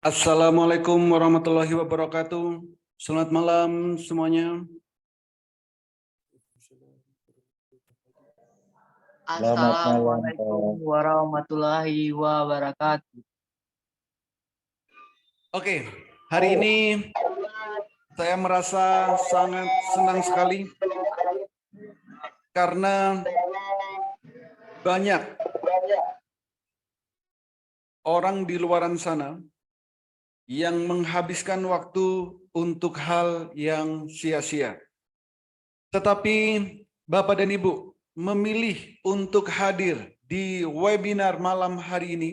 Assalamualaikum warahmatullahi wabarakatuh. Selamat malam semuanya. Selamat malam, Assalamualaikum Pak. warahmatullahi wabarakatuh. Oke, hari ini saya merasa sangat senang sekali karena banyak orang di luaran sana yang menghabiskan waktu untuk hal yang sia-sia. Tetapi Bapak dan Ibu memilih untuk hadir di webinar malam hari ini.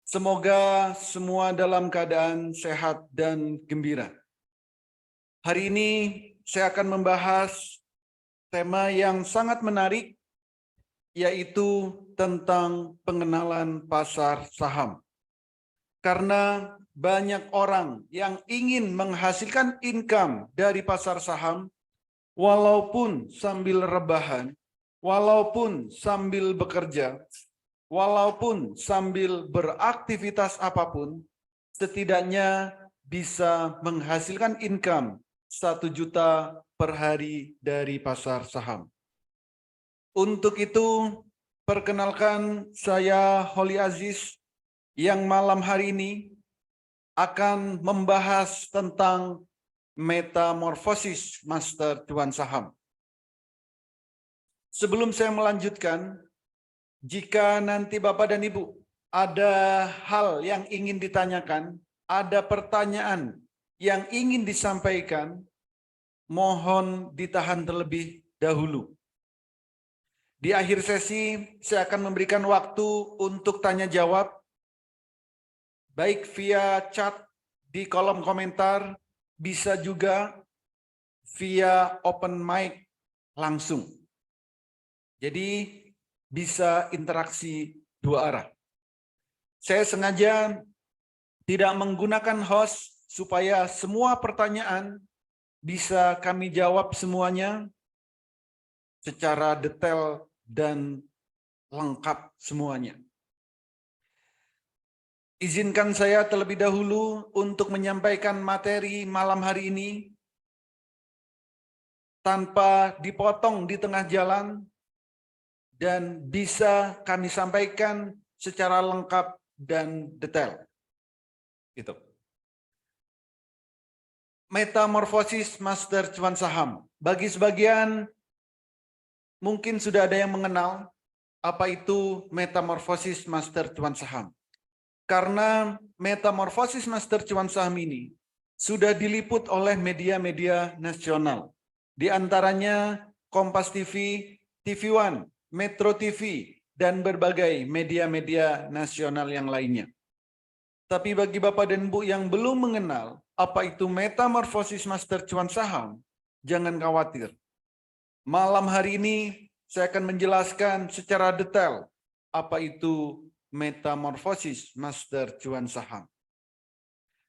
Semoga semua dalam keadaan sehat dan gembira. Hari ini saya akan membahas tema yang sangat menarik, yaitu tentang pengenalan pasar saham. Karena banyak orang yang ingin menghasilkan income dari pasar saham, walaupun sambil rebahan, walaupun sambil bekerja, walaupun sambil beraktivitas apapun, setidaknya bisa menghasilkan income 1 juta per hari dari pasar saham. Untuk itu, perkenalkan saya Holly Aziz yang malam hari ini akan membahas tentang metamorfosis master cuan saham. Sebelum saya melanjutkan, jika nanti Bapak dan Ibu ada hal yang ingin ditanyakan, ada pertanyaan yang ingin disampaikan, mohon ditahan terlebih dahulu. Di akhir sesi, saya akan memberikan waktu untuk tanya jawab, baik via chat di kolom komentar, bisa juga via open mic langsung. Jadi bisa interaksi dua arah. Saya sengaja tidak menggunakan host supaya semua pertanyaan bisa kami jawab semuanya secara detail dan lengkap semuanya. Izinkan saya terlebih dahulu untuk menyampaikan materi malam hari ini tanpa dipotong di tengah jalan dan bisa kami sampaikan secara lengkap dan detail. Gitu. Metamorfosis master cuan saham. Bagi sebagian mungkin sudah ada yang mengenal apa itu metamorfosis master cuan saham. Karena metamorfosis master cuan saham ini sudah diliput oleh media-media nasional. Di antaranya Kompas TV, TV One, Metro TV, dan berbagai media-media nasional yang lainnya. Tapi bagi Bapak dan Ibu yang belum mengenal apa itu metamorfosis master cuan saham, jangan khawatir. Malam hari ini saya akan menjelaskan secara detail apa itu metamorfosis master cuan saham.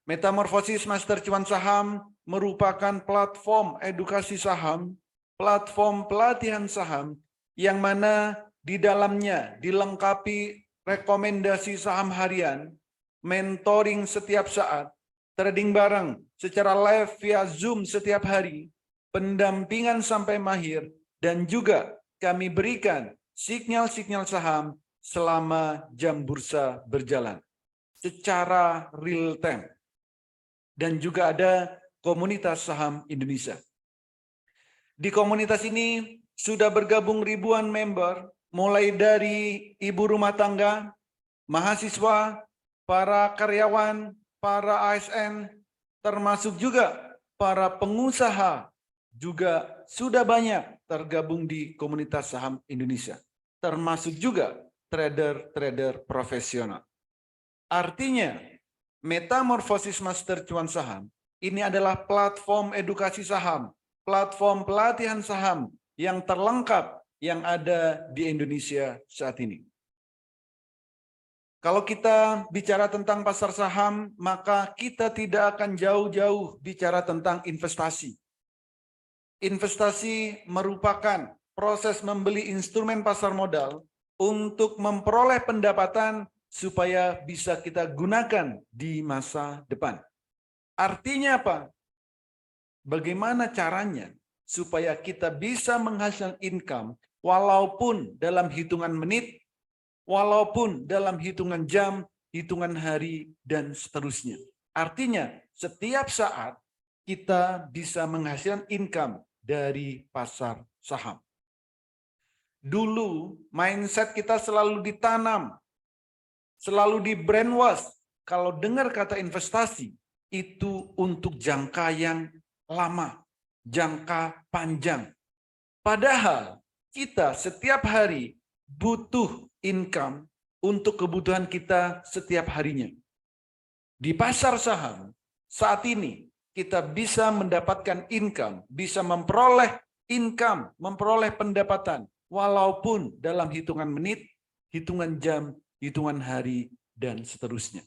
Metamorfosis master cuan saham merupakan platform edukasi saham, platform pelatihan saham, yang mana di dalamnya dilengkapi rekomendasi saham harian, mentoring setiap saat, trading bareng secara live via Zoom setiap hari, pendampingan sampai mahir, dan juga kami berikan sinyal-sinyal saham selama jam bursa berjalan secara real time. Dan juga ada komunitas saham Indonesia. Di komunitas ini sudah bergabung ribuan member, mulai dari ibu rumah tangga, mahasiswa, para karyawan, para ASN, termasuk juga para pengusaha, juga sudah banyak tergabung di komunitas saham Indonesia, termasuk juga trader-trader profesional. Artinya, metamorfosis master cuan saham ini adalah platform edukasi saham, platform pelatihan saham yang terlengkap yang ada di Indonesia saat ini. Kalau kita bicara tentang pasar saham, maka kita tidak akan jauh-jauh bicara tentang investasi. Investasi merupakan proses membeli instrumen pasar modal untuk memperoleh pendapatan supaya bisa kita gunakan di masa depan. Artinya apa? Bagaimana caranya supaya kita bisa menghasilkan income walaupun dalam hitungan menit, walaupun dalam hitungan jam, hitungan hari, dan seterusnya. Artinya, setiap saat kita bisa menghasilkan income dari pasar saham. Dulu, mindset kita selalu ditanam, selalu di brainwash. Kalau dengar kata investasi, itu untuk jangka yang lama, jangka panjang. Padahal kita setiap hari butuh income untuk kebutuhan kita setiap harinya. Di pasar saham, saat ini kita bisa mendapatkan income, bisa memperoleh income, memperoleh pendapatan, walaupun dalam hitungan menit, hitungan jam, hitungan hari, dan seterusnya.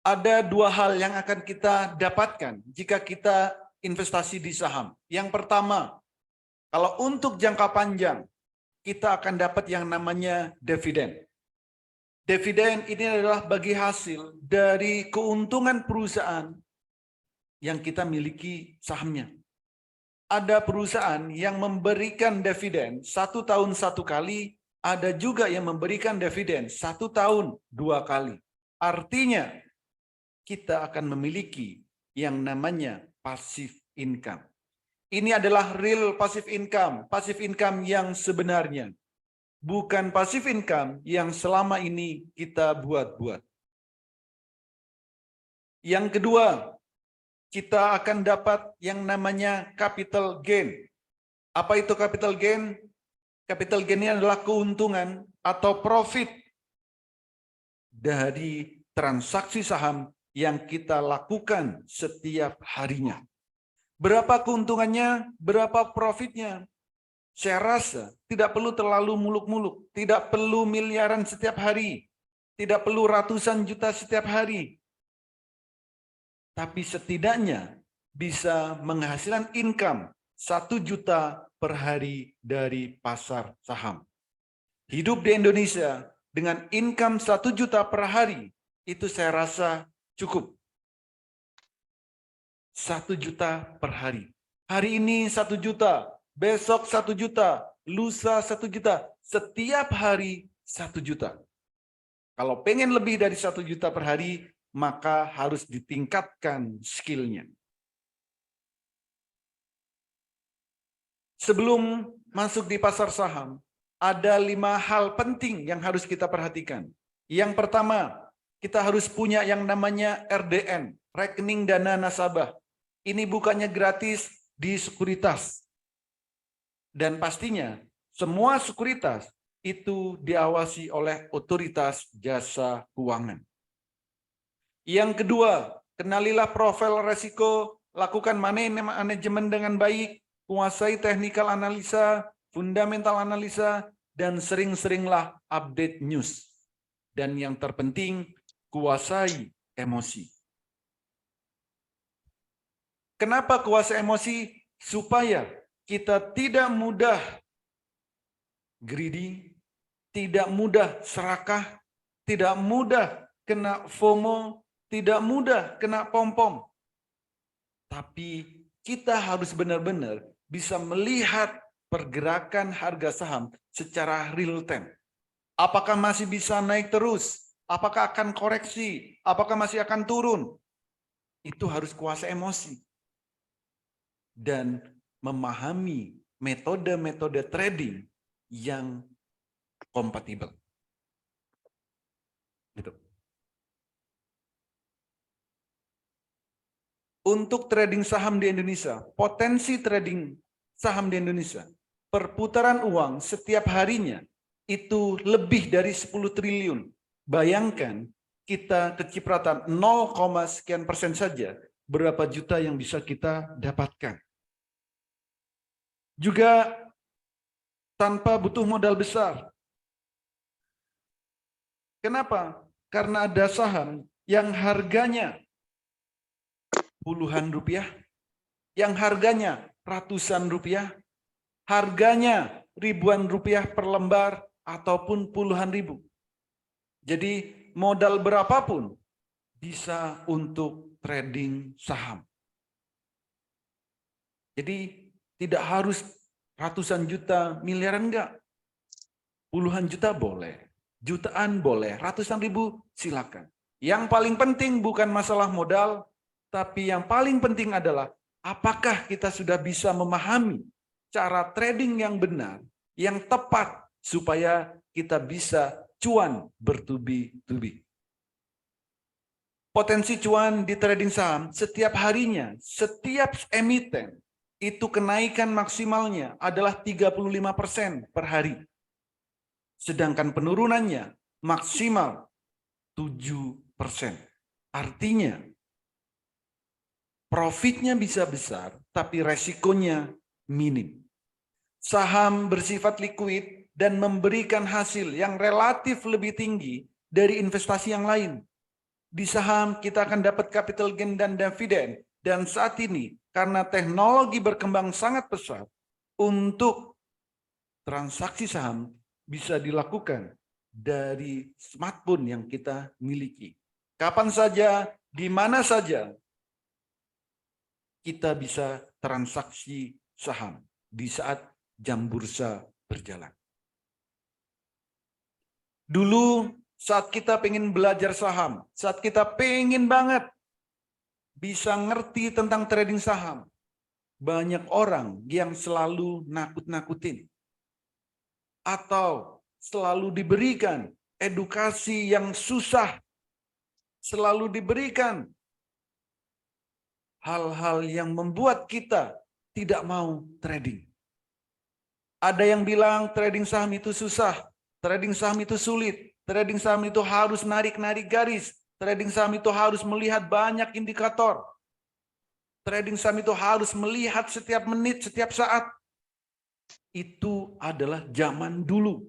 Ada dua hal yang akan kita dapatkan jika kita investasi di saham. Yang pertama, kalau untuk jangka panjang, kita akan dapat yang namanya dividen. Dividen ini adalah bagi hasil dari keuntungan perusahaan yang kita miliki sahamnya. Ada perusahaan yang memberikan dividen 1 tahun 1 kali, ada juga yang memberikan dividen 1 tahun 2 kali. Artinya, kita akan memiliki yang namanya passive income. Ini adalah real passive income yang sebenarnya. Bukan passive income yang selama ini kita buat-buat. Yang kedua, kita akan dapat yang namanya capital gain. Apa itu capital gain? Capital gain ini adalah keuntungan atau profit dari transaksi saham yang kita lakukan setiap harinya. Berapa keuntungannya, berapa profitnya? Saya rasa tidak perlu terlalu muluk-muluk, tidak perlu miliaran setiap hari, tidak perlu ratusan juta setiap hari. Tapi setidaknya bisa menghasilkan income 1 juta per hari dari pasar saham. Hidup di Indonesia dengan income 1 juta per hari, itu saya rasa cukup. 1 juta per hari. Hari ini 1 juta, besok 1 juta, lusa 1 juta, setiap hari 1 juta. Kalau pengen lebih dari 1 juta per hari, maka harus ditingkatkan skillnya. Sebelum masuk di pasar saham, ada 5 hal penting yang harus kita perhatikan. Yang pertama, kita harus punya yang namanya RDN, rekening dana nasabah. Ini bukannya gratis di sekuritas. Dan pastinya semua sekuritas itu diawasi oleh otoritas jasa keuangan. Yang kedua, kenalilah profil resiko, lakukan manajemen dengan baik, kuasai teknikal analisa, fundamental analisa, dan sering-seringlah update news. Dan yang terpenting, kuasai emosi. Kenapa kuasai emosi? Supaya kita tidak mudah greedy, tidak mudah serakah, tidak mudah kena FOMO, tidak mudah kena pom-pom. Tapi kita harus benar-benar bisa melihat pergerakan harga saham secara real time. Apakah masih bisa naik terus? Apakah akan koreksi? Apakah masih akan turun? Itu harus kuasa emosi. Dan memahami metode-metode trading yang kompatibel. Gitu. Untuk trading saham di Indonesia, potensi trading saham di Indonesia, perputaran uang setiap harinya itu lebih dari 10 triliun. Bayangkan kita kecipratan 0, sekian persen saja, berapa juta yang bisa kita dapatkan. Juga tanpa butuh modal besar. Kenapa? Karena ada saham yang harganya puluhan rupiah, yang harganya ratusan rupiah, harganya ribuan rupiah per lembar, ataupun puluhan ribu. Jadi modal berapapun bisa untuk trading saham. Jadi tidak harus ratusan juta, miliaran enggak. Puluhan juta boleh, jutaan boleh, ratusan ribu silakan. Yang paling penting bukan masalah modal, tapi yang paling penting adalah apakah kita sudah bisa memahami cara trading yang benar, yang tepat, supaya kita bisa cuan bertubi-tubi. Potensi cuan di trading saham setiap harinya, setiap emiten, itu kenaikan maksimalnya adalah 35% per hari. Sedangkan penurunannya maksimal 7%. Artinya, profitnya bisa besar, tapi resikonya minim. Saham bersifat likuid dan memberikan hasil yang relatif lebih tinggi dari investasi yang lain. Di saham kita akan dapat capital gain dan dividen. Dan saat ini, karena teknologi berkembang sangat pesat, untuk transaksi saham bisa dilakukan dari smartphone yang kita miliki. Kapan saja, di mana saja, kita bisa transaksi saham di saat jam bursa berjalan. Dulu saat kita pengen belajar saham, saat kita pengen banget bisa ngerti tentang trading saham, banyak orang yang selalu nakut-nakutin. Atau selalu diberikan edukasi yang susah. Selalu diberikan hal-hal yang membuat kita tidak mau trading. Ada yang bilang trading saham itu susah, trading saham itu sulit, trading saham itu harus narik-narik garis, trading saham itu harus melihat banyak indikator. Trading saham itu harus melihat setiap menit, setiap saat. Itu adalah zaman dulu.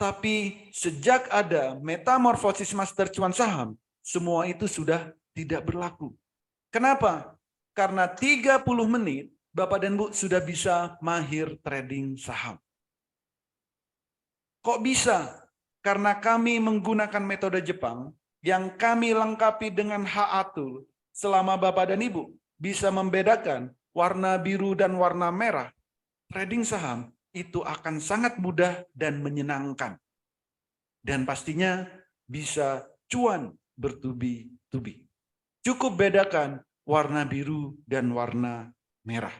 Tapi sejak ada metamorfosis master cuan saham, semua itu sudah tidak berlaku. Kenapa? Karena 30 menit, Bapak dan Bu sudah bisa mahir trading saham. Kok bisa? Karena kami menggunakan metode Jepang yang kami lengkapi dengan HA Tool. Selama Bapak dan Ibu bisa membedakan warna biru dan warna merah, trading saham itu akan sangat mudah dan menyenangkan. Dan pastinya bisa cuan bertubi-tubi. Cukup bedakan warna biru dan warna merah.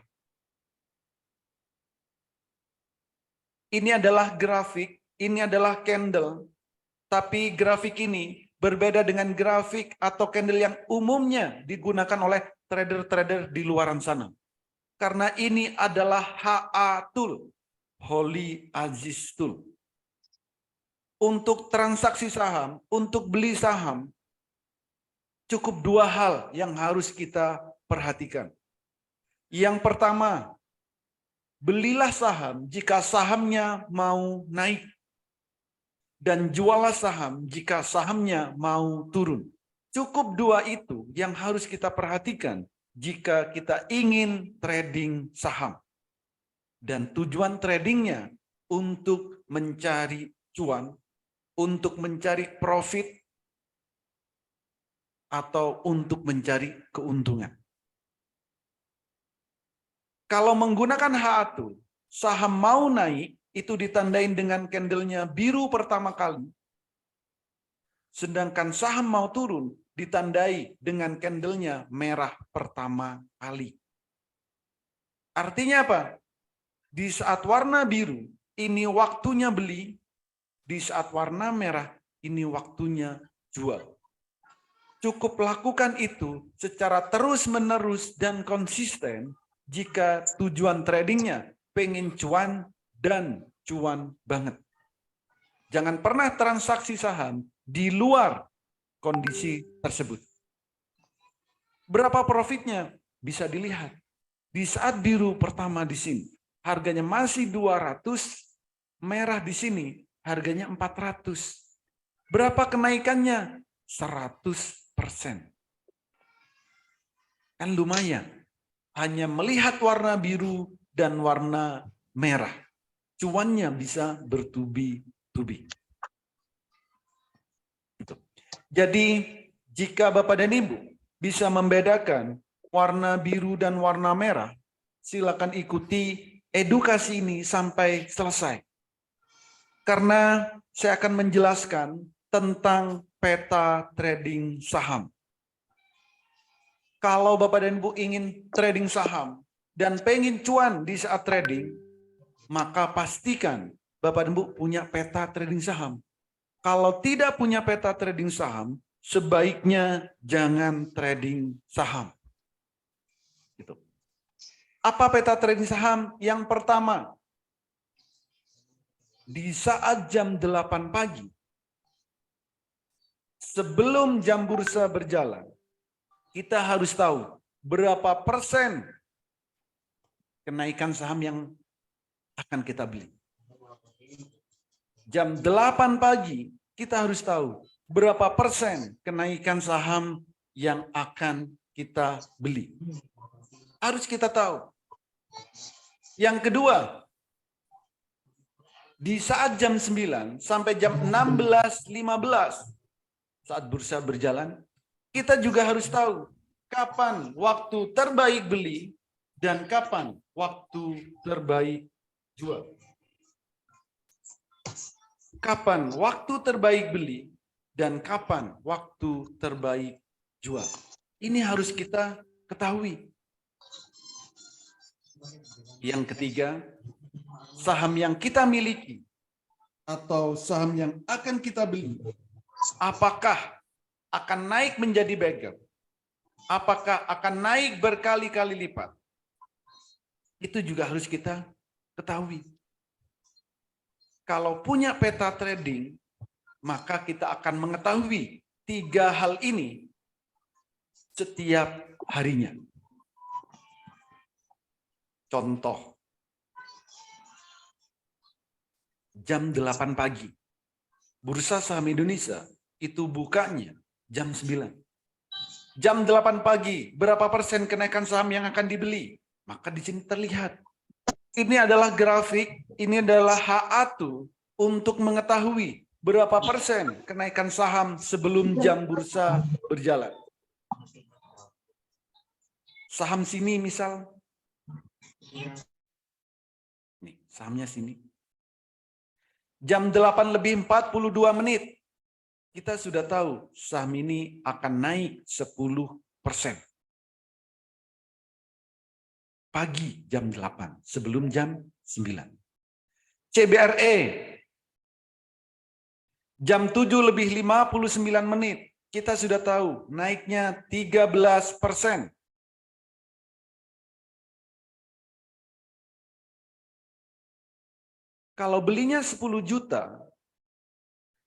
Ini adalah grafik, ini adalah candle. Tapi grafik ini berbeda dengan grafik atau candle yang umumnya digunakan oleh trader-trader di luaran sana. Karena ini adalah HA Tool, Holy Aziz Tool. Untuk transaksi saham, untuk beli saham, cukup dua hal yang harus kita perhatikan. Yang pertama, belilah saham jika sahamnya mau naik. Dan jualah saham jika sahamnya mau turun. Cukup dua itu yang harus kita perhatikan jika kita ingin trading saham. Dan tujuan tradingnya untuk mencari cuan, untuk mencari profit, atau untuk mencari keuntungan. Kalau menggunakan HA Tool, saham mau naik, itu ditandain dengan candlenya biru pertama kali. Sedangkan saham mau turun, ditandai dengan candlenya merah pertama kali. Artinya apa? Di saat warna biru, ini waktunya beli. Di saat warna merah, ini waktunya jual. Cukup lakukan itu secara terus-menerus dan konsisten jika tujuan tradingnya pengen cuan dan cuan banget. Jangan pernah transaksi saham di luar kondisi tersebut. Berapa profitnya? Bisa dilihat. Di saat biru pertama di sini, harganya masih 200, merah di sini, harganya 400. Berapa kenaikannya? 100%. Kan lumayan. Hanya melihat warna biru dan warna merah. cuannya bisa bertubi-tubi. Jadi jika Bapak dan Ibu bisa membedakan warna biru dan warna merah, silakan ikuti edukasi ini sampai selesai. Karena saya akan menjelaskan tentang peta trading saham. Kalau Bapak dan Ibu ingin trading saham dan pengen cuan di saat trading, maka pastikan Bapak dan Ibu punya peta trading saham. Kalau tidak punya peta trading saham, sebaiknya jangan trading saham. Gitu. Apa peta trading saham? Yang pertama, di saat jam 8 pagi, sebelum jam bursa berjalan, kita harus tahu berapa persen kenaikan saham yang akan kita beli. Jam 8 pagi, kita harus tahu berapa persen kenaikan saham yang akan kita beli. Harus kita tahu. Yang kedua, di saat jam 9 sampai jam 16.15, saat bursa berjalan, kita juga harus tahu kapan waktu terbaik beli dan kapan waktu terbaik jual. Kapan waktu terbaik beli dan kapan waktu terbaik jual. Ini harus kita ketahui. Yang ketiga, saham yang kita miliki atau saham yang akan kita beli, apakah akan naik menjadi bagger? Apakah akan naik berkali-kali lipat? Itu juga harus kita ketahui. Kalau punya peta trading, maka kita akan mengetahui 3 hal ini setiap harinya. Contoh, jam 8 pagi, Bursa Saham Indonesia itu bukanya jam 9. Jam 8 pagi, berapa persen kenaikan saham yang akan dibeli? Maka di sini terlihat. Ini adalah grafik, ini adalah HA2 untuk mengetahui berapa persen kenaikan saham sebelum jam bursa berjalan. Saham sini misal, nih, sahamnya sini. Jam 8:42, kita sudah tahu saham ini akan naik 10%. Pagi jam 8, sebelum jam 9. CBRE, jam 7:59, kita sudah tahu naiknya 13%. Kalau belinya 10 juta,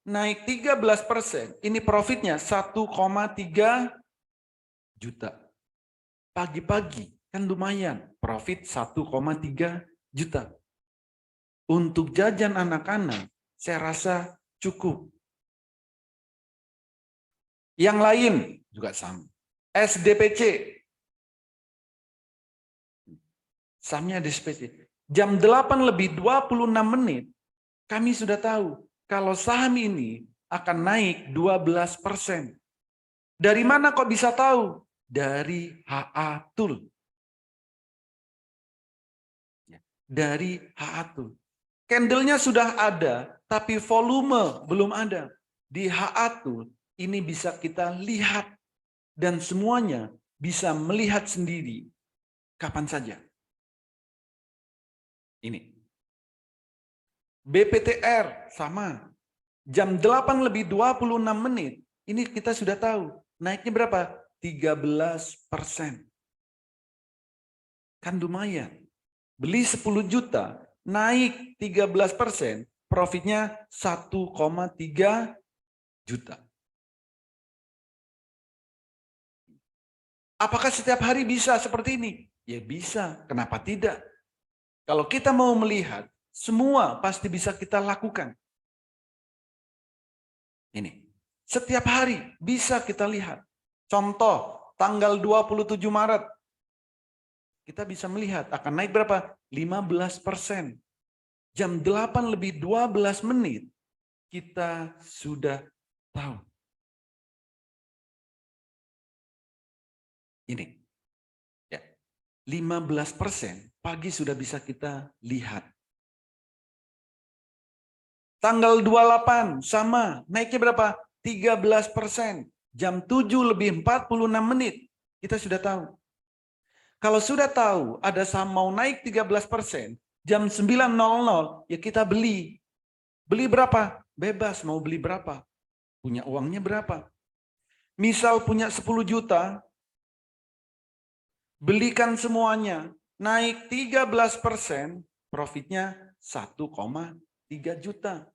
naik 13%, ini profitnya 1,3 juta. Pagi-pagi kan lumayan, profit 1,3 juta. Untuk jajan anak-anak, saya rasa cukup. Yang lain juga sama. SDPC. Sahamnya SDPC. Jam 8:26, kami sudah tahu kalau saham ini akan naik 12%. Dari mana kok bisa tahu? Dari HA2. Dari HA2. Candle-nya sudah ada, tapi volume belum ada. Di HA2 ini bisa kita lihat dan semuanya bisa melihat sendiri kapan saja. Ini. BPTR sama. Jam 8:26, ini kita sudah tahu. Naiknya berapa? 13%. Kan lumayan. Beli 10 juta, naik 13%, profitnya 1,3 juta. Apakah setiap hari bisa seperti ini? Ya bisa, kenapa tidak? Kalau kita mau melihat, semua pasti bisa kita lakukan. Ini, setiap hari bisa kita lihat. Contoh, tanggal 27 Maret, kita bisa melihat akan naik berapa? 15%. Jam 8:12 kita sudah tahu. Ini. Ya. 15% pagi sudah bisa kita lihat. Tanggal 28 sama, naiknya berapa? 13%. Jam 7:46 kita sudah tahu. Kalau sudah tahu ada saham mau naik 13%, jam 9.00 ya kita beli. Beli berapa? Bebas mau beli berapa. Punya uangnya berapa. Misal punya 10 juta, belikan semuanya. Naik 13%, profitnya 1,3 juta.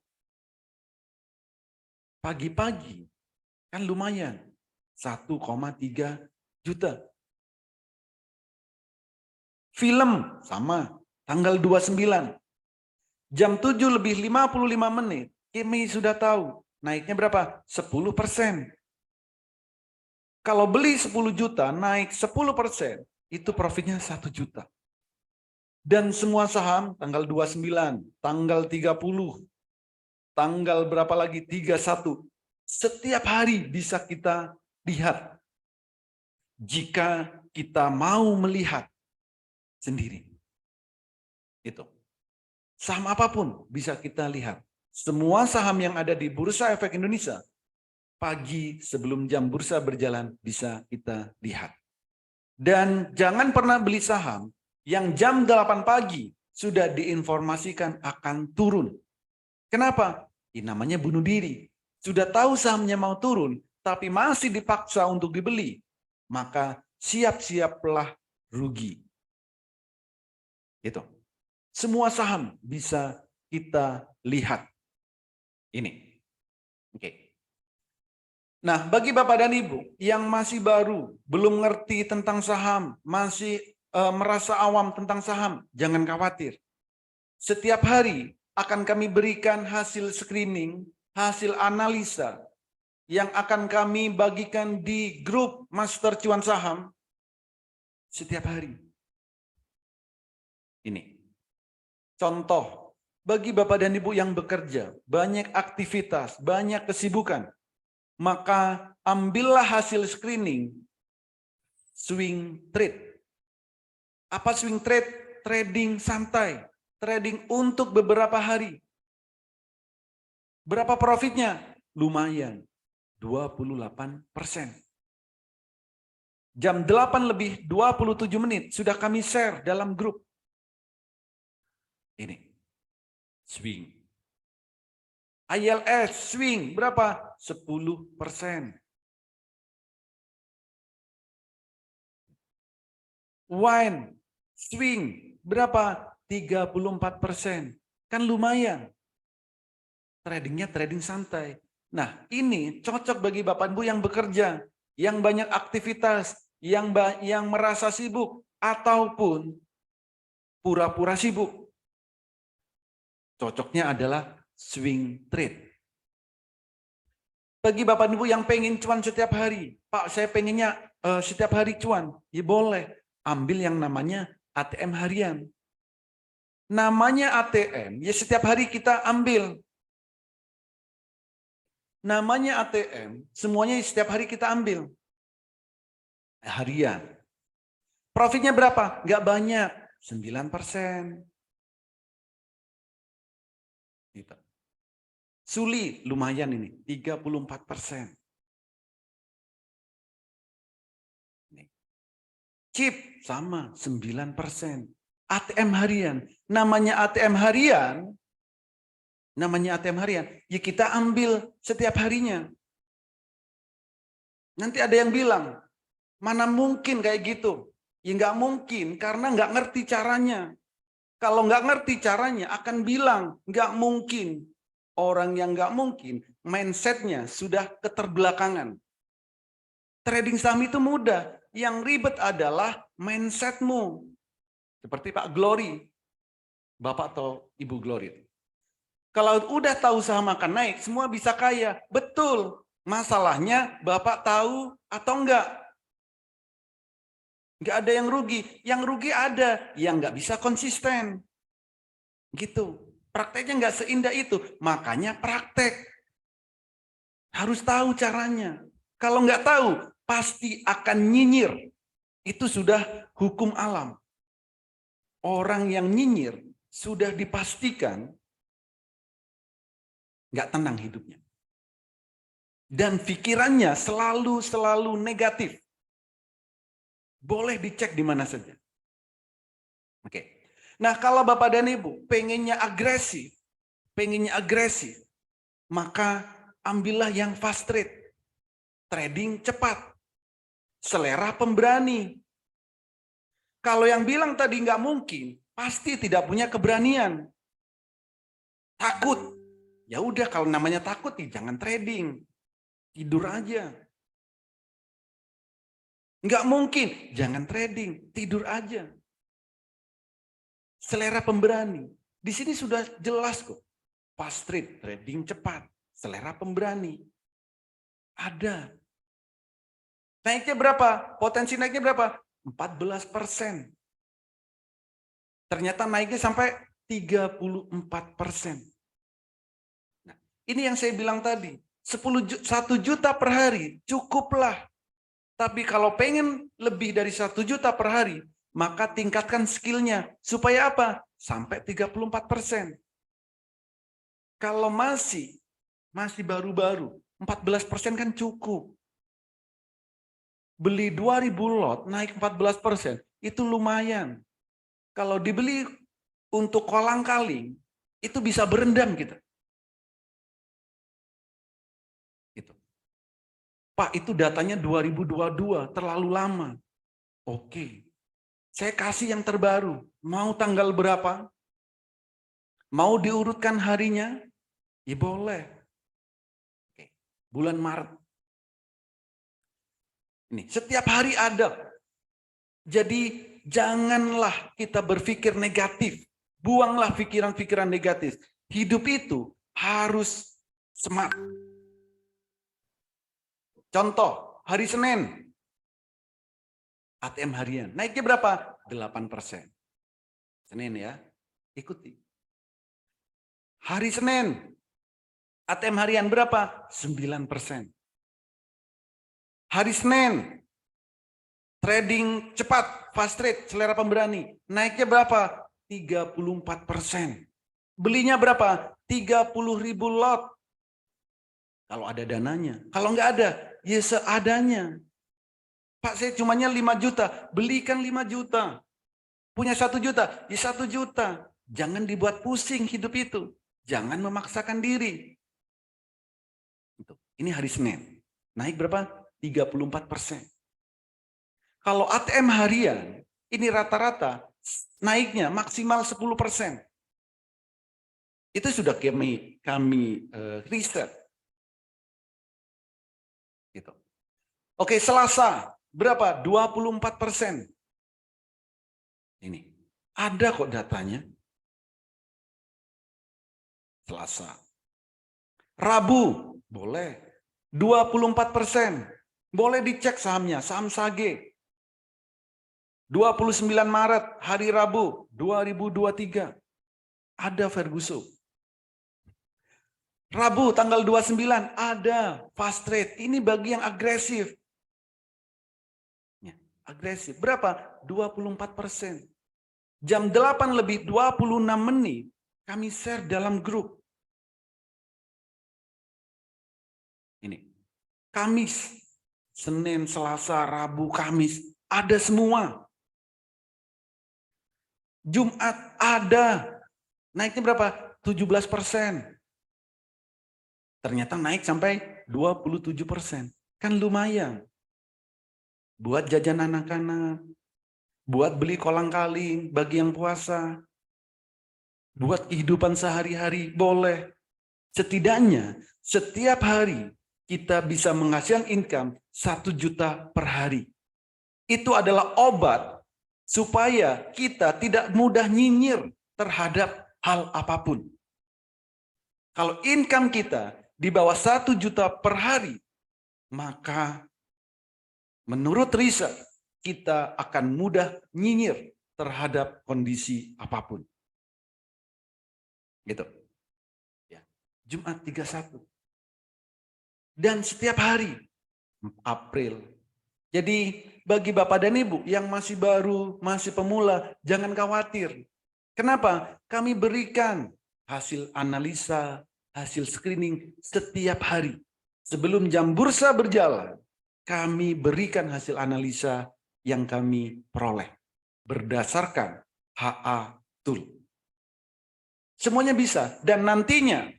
Pagi-pagi kan lumayan. 1,3 juta. Film sama, tanggal 29. Jam 7:55 Kimi sudah tahu. Naiknya berapa? 10%. Kalau beli 10 juta, naik 10%, itu profitnya 1 juta. Dan semua saham tanggal 29, tanggal 30, tanggal berapa lagi? 31. Setiap hari bisa kita lihat. Jika kita mau melihat sendiri. Itu. Saham apapun bisa kita lihat. Semua saham yang ada di Bursa Efek Indonesia, pagi sebelum jam bursa berjalan bisa kita lihat. Dan jangan pernah beli saham yang jam 8 pagi sudah diinformasikan akan turun. Kenapa? Ini namanya bunuh diri. Sudah tahu sahamnya mau turun, tapi masih dipaksa untuk dibeli. Maka siap-siaplah rugi. Itu. Semua saham bisa kita lihat. Ini. Oke. Nah, bagi Bapak dan Ibu yang masih baru, belum ngerti tentang saham, masih merasa awam tentang saham, jangan khawatir. Setiap hari akan kami berikan hasil screening, hasil analisa yang akan kami bagikan di grup Master Cuan Saham setiap hari. Ini. Contoh, bagi Bapak dan Ibu yang bekerja, banyak aktivitas, banyak kesibukan, maka ambillah hasil screening swing trade. Apa swing trade? Trading santai. Trading untuk beberapa hari. Berapa profitnya? Lumayan. 28%. Jam 8:27 sudah kami share dalam grup. Ini. Swing. ILS swing berapa? 10%. Wine swing berapa? 34%. Kan lumayan. Tradingnya trading santai. Nah, ini cocok bagi Bapak Ibu yang bekerja, yang banyak aktivitas, yang merasa sibuk, ataupun pura-pura sibuk. Cocoknya adalah swing trade. Bagi Bapak Ibu yang pengen cuan setiap hari, Pak, saya pengennya setiap hari cuan, ya boleh. Ambil yang namanya ATM harian. Namanya ATM, ya setiap hari kita ambil. Namanya ATM, semuanya setiap hari kita ambil. Harian. Profitnya berapa? Nggak banyak, 9%. Gitu. Suli, lumayan ini, 34%. Chip, sama, 9%. ATM harian. Namanya ATM harian, ya kita ambil setiap harinya. Nanti ada yang bilang, mana mungkin kayak gitu? Ya nggak mungkin, karena nggak ngerti caranya. Kalau nggak ngerti caranya, akan bilang nggak mungkin. Orang yang nggak mungkin, mindsetnya sudah keterbelakangan. Trading saham itu mudah. Yang ribet adalah mindsetmu. Seperti Pak Glory, Bapak atau Ibu Glory. Kalau udah tahu saham akan naik, semua bisa kaya. Betul. Masalahnya Bapak tahu atau enggak? Enggak ada yang rugi. Yang rugi ada, yang enggak bisa konsisten. Gitu. Prakteknya nggak seindah itu. Makanya praktek. Harus tahu caranya. Kalau nggak tahu, pasti akan nyinyir. Itu sudah hukum alam. Orang yang nyinyir sudah dipastikan nggak tenang hidupnya. Dan pikirannya selalu negatif. Boleh dicek di mana saja. Oke. Nah, kalau Bapak dan Ibu pengennya agresif, maka ambillah yang fast trade. Trading cepat. Selera pemberani. Kalau yang bilang tadi nggak mungkin, pasti tidak punya keberanian. Takut. Ya udah, kalau namanya takut, jangan trading. Tidur aja. Nggak mungkin, jangan trading. Tidur aja. Selera pemberani. Di sini sudah jelas kok. Fast trade, trading cepat. Selera pemberani. Ada. Naiknya berapa? Potensi naiknya berapa? 14%. Ternyata naiknya sampai 34%. Nah, ini yang saya bilang tadi. 1 juta per hari cukuplah. Tapi kalau pengen lebih dari 1 juta per hari, maka tingkatkan skillnya. Supaya apa? Sampai 34%. Kalau masih baru-baru, 14% kan cukup. Beli 2.000 lot, naik 14%, itu lumayan. Kalau dibeli untuk kolang-kaling, itu bisa berendam kita. Gitu. Pak, itu datanya 2022, terlalu lama. Oke. Saya kasih yang terbaru. Mau tanggal berapa? Mau diurutkan harinya? Ya boleh. Oke. Bulan Maret. Ini, setiap hari ada. Jadi janganlah kita berpikir negatif. Buanglah pikiran-pikiran negatif. Hidup itu harus smart. Contoh, hari Senin. ATM harian. Naiknya berapa? 8%. Senin ya. Ikuti. Hari Senin. ATM harian berapa? 9%. Hari Senin. Trading cepat, fast trade, selera pemberani. Naiknya berapa? 34%. Belinya berapa? 30.000 lot. Kalau ada dananya. Kalau nggak ada, ya seadanya. Pak, saya cumanya 5 juta. Belikan 5 juta. Punya 1 juta, ya 1 juta. Jangan dibuat pusing hidup itu. Jangan memaksakan diri. Ini hari Senin. Naik berapa? 34%. Kalau ATM harian, ini rata-rata naiknya maksimal 10%. Itu sudah kami riset. Gitu. Oke, Selasa berapa? 24%. Ini ada kok datanya. Selasa. Rabu boleh 24%. Boleh dicek sahamnya, saham Sage. 29 Maret, hari Rabu 2023. Ada Ferguson. Rabu tanggal 29 ada fast trade. Ini bagi yang agresif. Agresif. Berapa? 24%. Jam 8 lebih 26 menit kami share dalam grup. Ini. Kamis, Senin, Selasa, Rabu, Kamis. Ada semua. Jumat ada. Naiknya berapa? 17%. Ternyata naik sampai 27%. Kan lumayan. Buat jajan anak-anak. Buat beli kolang-kaling bagi yang puasa. Buat kehidupan sehari-hari boleh. Setidaknya setiap hari kita bisa menghasilkan income 1 juta per hari. Itu adalah obat supaya kita tidak mudah nyinyir terhadap hal apapun. Kalau income kita di bawah 1 juta per hari, maka menurut riset kita akan mudah nyinyir terhadap kondisi apapun. Gitu. Ya. Jumat 31. Dan setiap hari April. Jadi bagi Bapak dan Ibu yang masih baru, masih pemula, jangan khawatir. Kenapa? Kami berikan hasil analisa, hasil screening setiap hari. Sebelum jam bursa berjalan, kami berikan hasil analisa yang kami peroleh berdasarkan HA Tool. Semuanya bisa, dan nantinya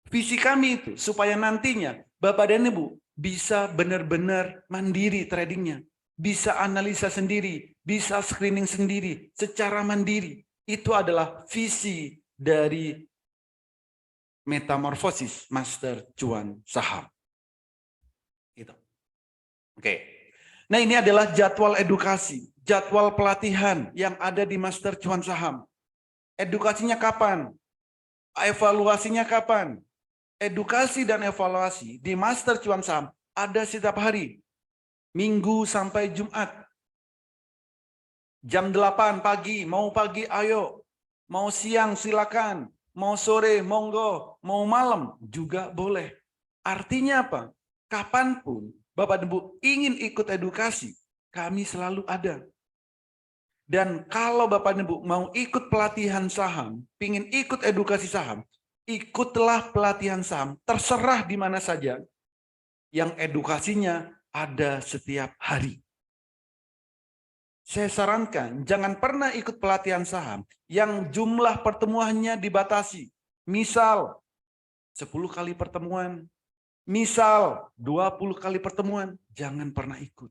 visi kami itu supaya nantinya Bapak dan Ibu bisa benar-benar mandiri tradingnya, bisa analisa sendiri, bisa screening sendiri secara mandiri. Itu adalah visi dari metamorfosis Master Cuan Saham. Gitu. Oke. Nah, ini adalah jadwal edukasi, jadwal pelatihan yang ada di Master Cuan Saham. Edukasinya kapan? Evaluasinya kapan? Edukasi dan evaluasi di Master Cuan Saham ada setiap hari. Minggu sampai Jumat. Jam 8 pagi, mau pagi ayo. Mau siang silakan. Mau sore monggo. Mau malam juga boleh. Artinya apa? Kapanpun Bapak dan Ibu ingin ikut edukasi, kami selalu ada. Dan kalau Bapak dan Ibu mau ikut pelatihan saham, ingin ikut edukasi saham, ikutlah pelatihan saham, terserah di mana saja, yang edukasinya ada setiap hari. Saya sarankan, jangan pernah ikut pelatihan saham yang jumlah pertemuannya dibatasi. Misal, 10 kali pertemuan, misal 20 kali pertemuan, jangan pernah ikut.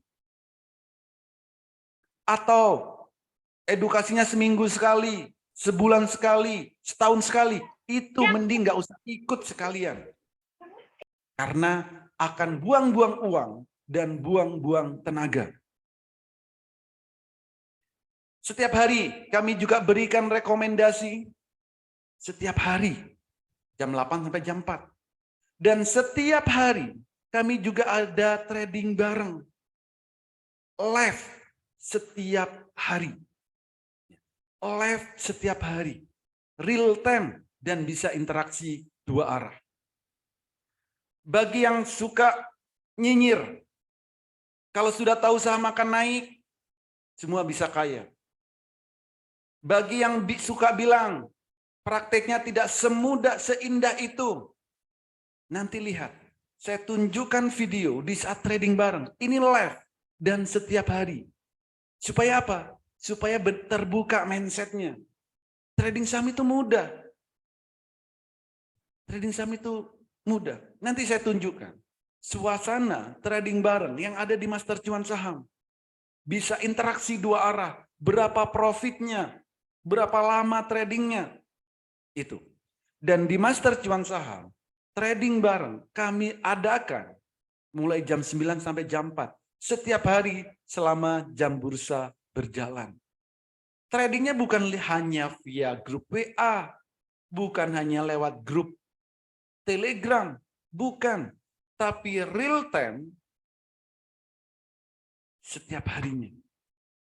Atau edukasinya seminggu sekali, sebulan sekali, setahun sekali, itu mending nggak usah ikut sekalian. Karena akan buang-buang uang dan buang-buang tenaga. Setiap hari kami juga berikan rekomendasi. Setiap hari, jam 8 sampai jam 4. Dan setiap hari kami juga ada trading bareng. Live setiap hari. Live setiap hari. Real time dan bisa interaksi dua arah. Bagi yang suka nyinyir, kalau sudah tahu saham akan naik, semua bisa kaya. Bagi yang suka bilang, prakteknya tidak semudah, seindah itu. Nanti lihat, saya tunjukkan video di saat trading bareng. Ini live dan setiap hari. Supaya apa? Supaya terbuka mindsetnya. Trading saham itu mudah. Trading saham itu mudah. Nanti saya tunjukkan. Suasana trading bareng yang ada di Master Cuan Saham. Bisa interaksi dua arah. Berapa profitnya. Berapa lama tradingnya. Itu. Dan di Master Cuan Saham, trading bareng kami adakan mulai jam 9 sampai jam 4. Setiap hari selama jam bursa berjalan. Tradingnya bukan hanya via grup WA. Bukan hanya lewat grup Telegram. Bukan. Tapi real time setiap harinya.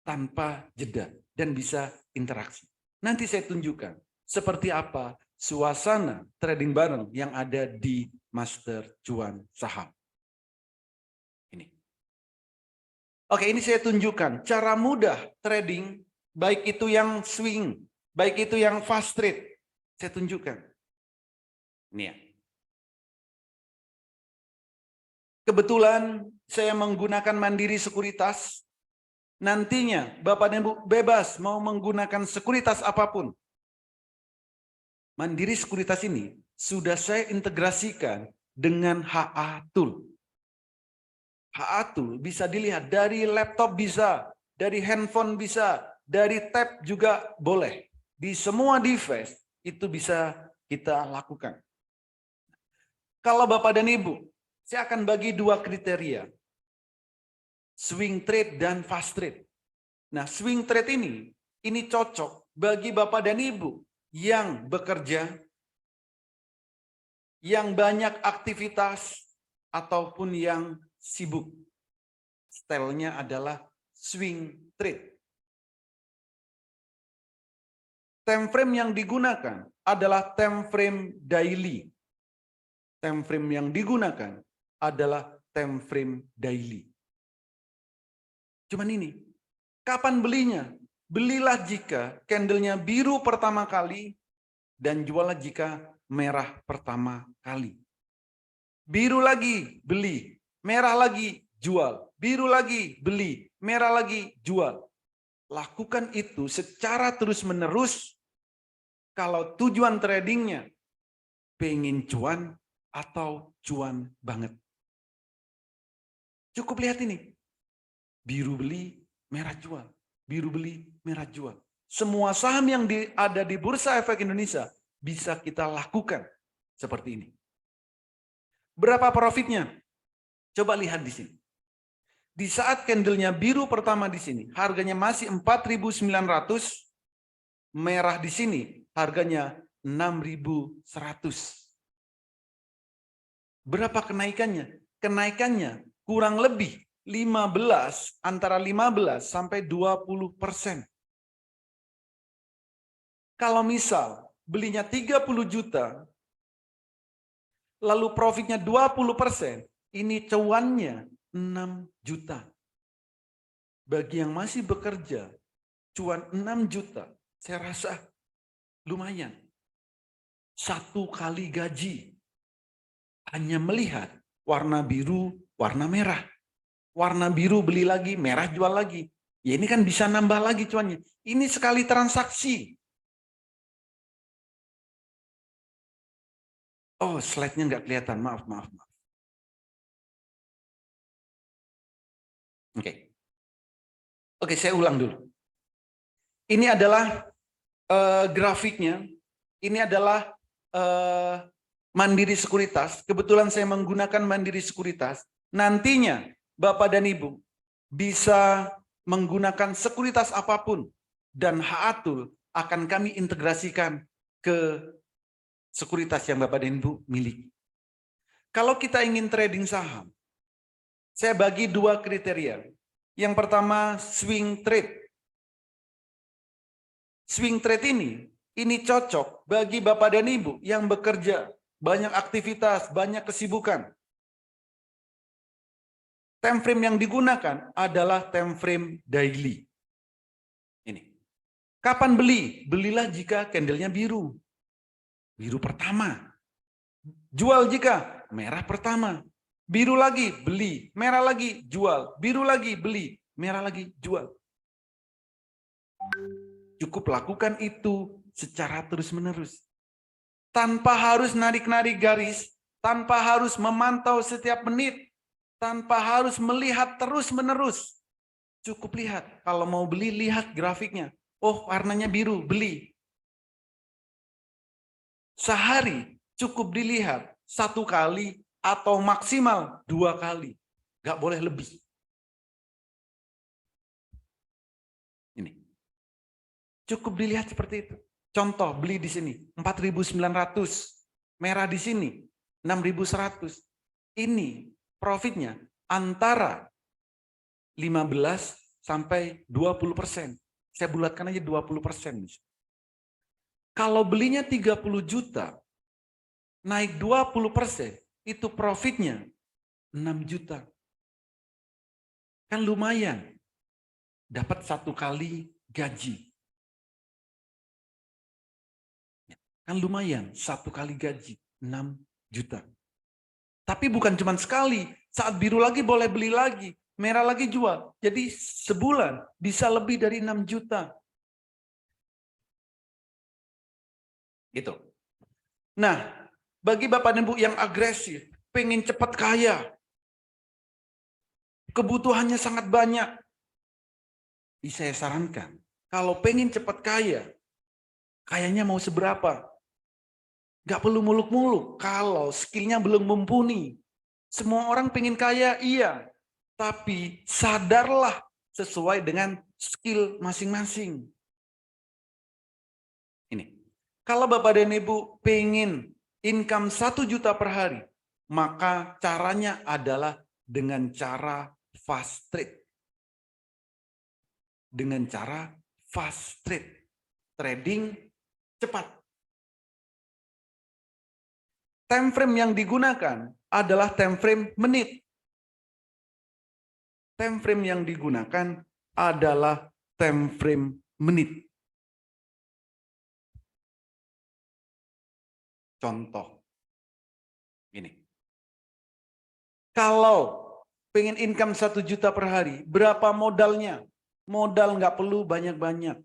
Tanpa jeda. Dan bisa interaksi. Nanti saya tunjukkan seperti apa suasana trading bareng yang ada di Master Cuan Saham. Ini. Oke, ini saya tunjukkan cara mudah trading, baik itu yang swing, baik itu yang fast trade. Saya tunjukkan. Ini ya. Kebetulan saya menggunakan Mandiri Sekuritas. Nantinya Bapak dan Ibu bebas mau menggunakan sekuritas apapun. Mandiri Sekuritas ini sudah saya integrasikan dengan HA Tool. HA Tool bisa dilihat dari laptop bisa, dari handphone bisa, dari tab juga boleh. Di semua device itu bisa kita lakukan. Kalau Bapak dan Ibu, saya akan bagi dua kriteria. Swing trade dan fast trade. Nah, swing trade ini cocok bagi Bapak dan Ibu yang bekerja, yang banyak aktivitas, ataupun yang sibuk. Stylenya adalah swing trade. Time frame yang digunakan adalah time frame daily. Time frame yang digunakan adalah time frame daily. Cuman ini, kapan belinya? Belilah jika candlenya biru pertama kali dan juallah jika merah pertama kali. Biru lagi, beli. Merah lagi, jual. Biru lagi, beli. Merah lagi, jual. Lakukan itu secara terus-menerus kalau tujuan tradingnya pengen cuan atau cuan banget. Cukup lihat ini. Biru beli, merah jual. Biru beli, merah jual. Semua saham yang ada di Bursa Efek Indonesia bisa kita lakukan seperti ini. Berapa profitnya? Coba lihat di sini. Di saat candlenya biru pertama di sini, harganya masih 4.900, merah di sini harganya 6.100. Berapa kenaikannya? Kenaikannya kurang lebih 15, antara 15 sampai 20%. Kalau misal belinya 30 juta, lalu profitnya 20%, ini cuannya 6 juta. Bagi yang masih bekerja, cuan 6 juta, saya rasa lumayan. 1 kali gaji. Hanya melihat warna biru, warna merah. Warna biru beli lagi, merah jual lagi. Ya ini kan bisa nambah lagi cuannya. Ini sekali transaksi. Oh, slide-nya nggak kelihatan. Maaf. Oke, saya ulang dulu. Ini adalah grafiknya. Ini adalah Mandiri Sekuritas. Kebetulan saya menggunakan Mandiri Sekuritas. Nantinya Bapak dan Ibu bisa menggunakan sekuritas apapun dan Haatul akan kami integrasikan ke sekuritas yang Bapak dan Ibu miliki. Kalau kita ingin trading saham, saya bagi 2 kriteria. Yang pertama swing trade. Swing trade ini cocok bagi Bapak dan Ibu yang bekerja, banyak aktivitas, banyak kesibukan. Time frame yang digunakan adalah time frame daily. Ini. Kapan beli? Belilah jika candlenya biru. Biru pertama. Jual jika merah pertama. Biru lagi, beli. Merah lagi, jual. Biru lagi, beli. Merah lagi, jual. Cukup lakukan itu secara terus-menerus. Tanpa harus narik-narik garis, tanpa harus memantau setiap menit, tanpa harus melihat terus-menerus. Cukup lihat, kalau mau beli, lihat grafiknya. Oh, warnanya biru, beli. Sehari cukup dilihat 1 kali atau maksimal 2 kali. Nggak boleh lebih. Ini. Cukup dilihat seperti itu. Contoh, beli di sini 4.900, merah di sini 6.100. Ini profitnya antara 15 sampai 20%. Saya bulatkan aja 20%. Kalau belinya 30 juta, naik 20%, itu profitnya 6 juta. Kan lumayan. Dapat 1 kali gaji. Kan lumayan, 1 kali gaji, 6 juta. Tapi bukan cuma sekali, saat biru lagi boleh beli lagi, merah lagi jual. Jadi sebulan bisa lebih dari 6 juta. Gitu. Nah, bagi Bapak dan Ibu yang agresif, pengen cepat kaya, kebutuhannya sangat banyak, saya sarankan, kalau pengen cepat kaya, kayanya mau seberapa? Gak perlu muluk-muluk kalau skillnya belum mumpuni. Semua orang pengen kaya, iya. Tapi sadarlah sesuai dengan skill masing-masing. Ini. Kalau Bapak dan Ibu pengen income 1 juta per hari, maka caranya adalah dengan cara fast trade. Dengan cara fast trade. Trading cepat. time frame yang digunakan adalah time frame menit. Time frame yang digunakan adalah time frame menit. Contoh. Ini. Kalau pengen income 1 juta per hari, berapa modalnya? Modal nggak perlu banyak-banyak.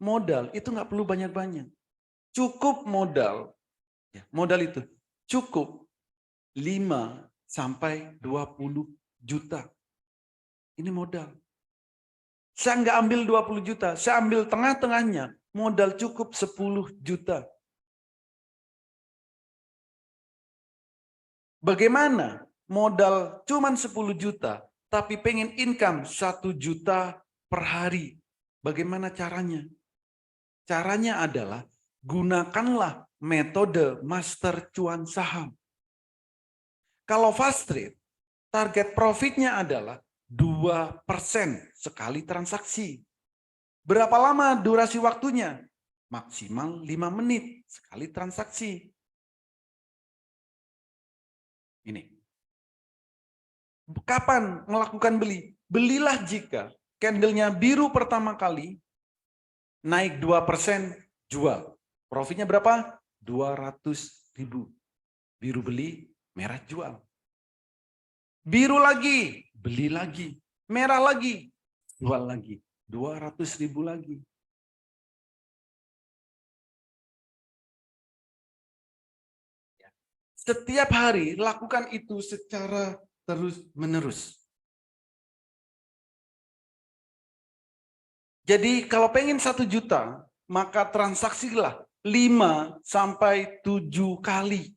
Modal itu nggak perlu banyak-banyak. Cukup modal. Modal itu cukup 5 sampai 20 juta. Ini modal. Saya nggak ambil 20 juta, saya ambil tengah-tengahnya. Modal cukup 10 juta. Bagaimana modal cuman 10 juta, tapi pengen income 1 juta per hari? Bagaimana caranya? Caranya adalah gunakanlah metode master cuan saham. Kalau fast trade, target profitnya adalah 2% sekali transaksi. Berapa lama durasi waktunya? Maksimal 5 menit sekali transaksi. Ini. Kapan melakukan beli? Belilah jika candlenya biru pertama kali, naik 2%, jual. Profitnya berapa? 200.000. Biru beli, merah jual. Biru lagi, beli lagi. Merah lagi, jual lagi. 200.000 lagi. Setiap hari lakukan itu secara terus-menerus. Jadi kalau pengen 1 juta, maka transaksilah 5 sampai 7 kali.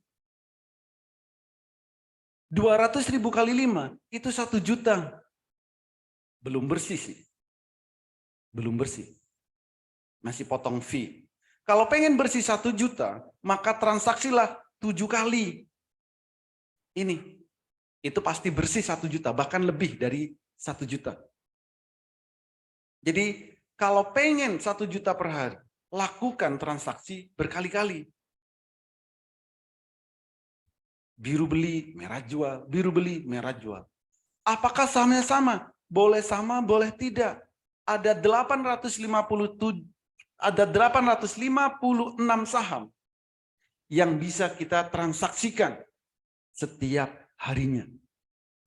200.000 kali 5, itu 1 juta. Belum bersih sih. Belum bersih. Masih potong fee. Kalau pengen bersih 1 juta, maka transaksilah 7 kali. Ini. Itu pasti bersih 1 juta, bahkan lebih dari 1 juta. Jadi kalau pengen 1 juta per hari, lakukan transaksi berkali-kali. Biru beli, merah jual, biru beli, merah jual. Apakah sahamnya sama? Boleh sama, boleh tidak. Ada 856 saham yang bisa kita transaksikan setiap harinya.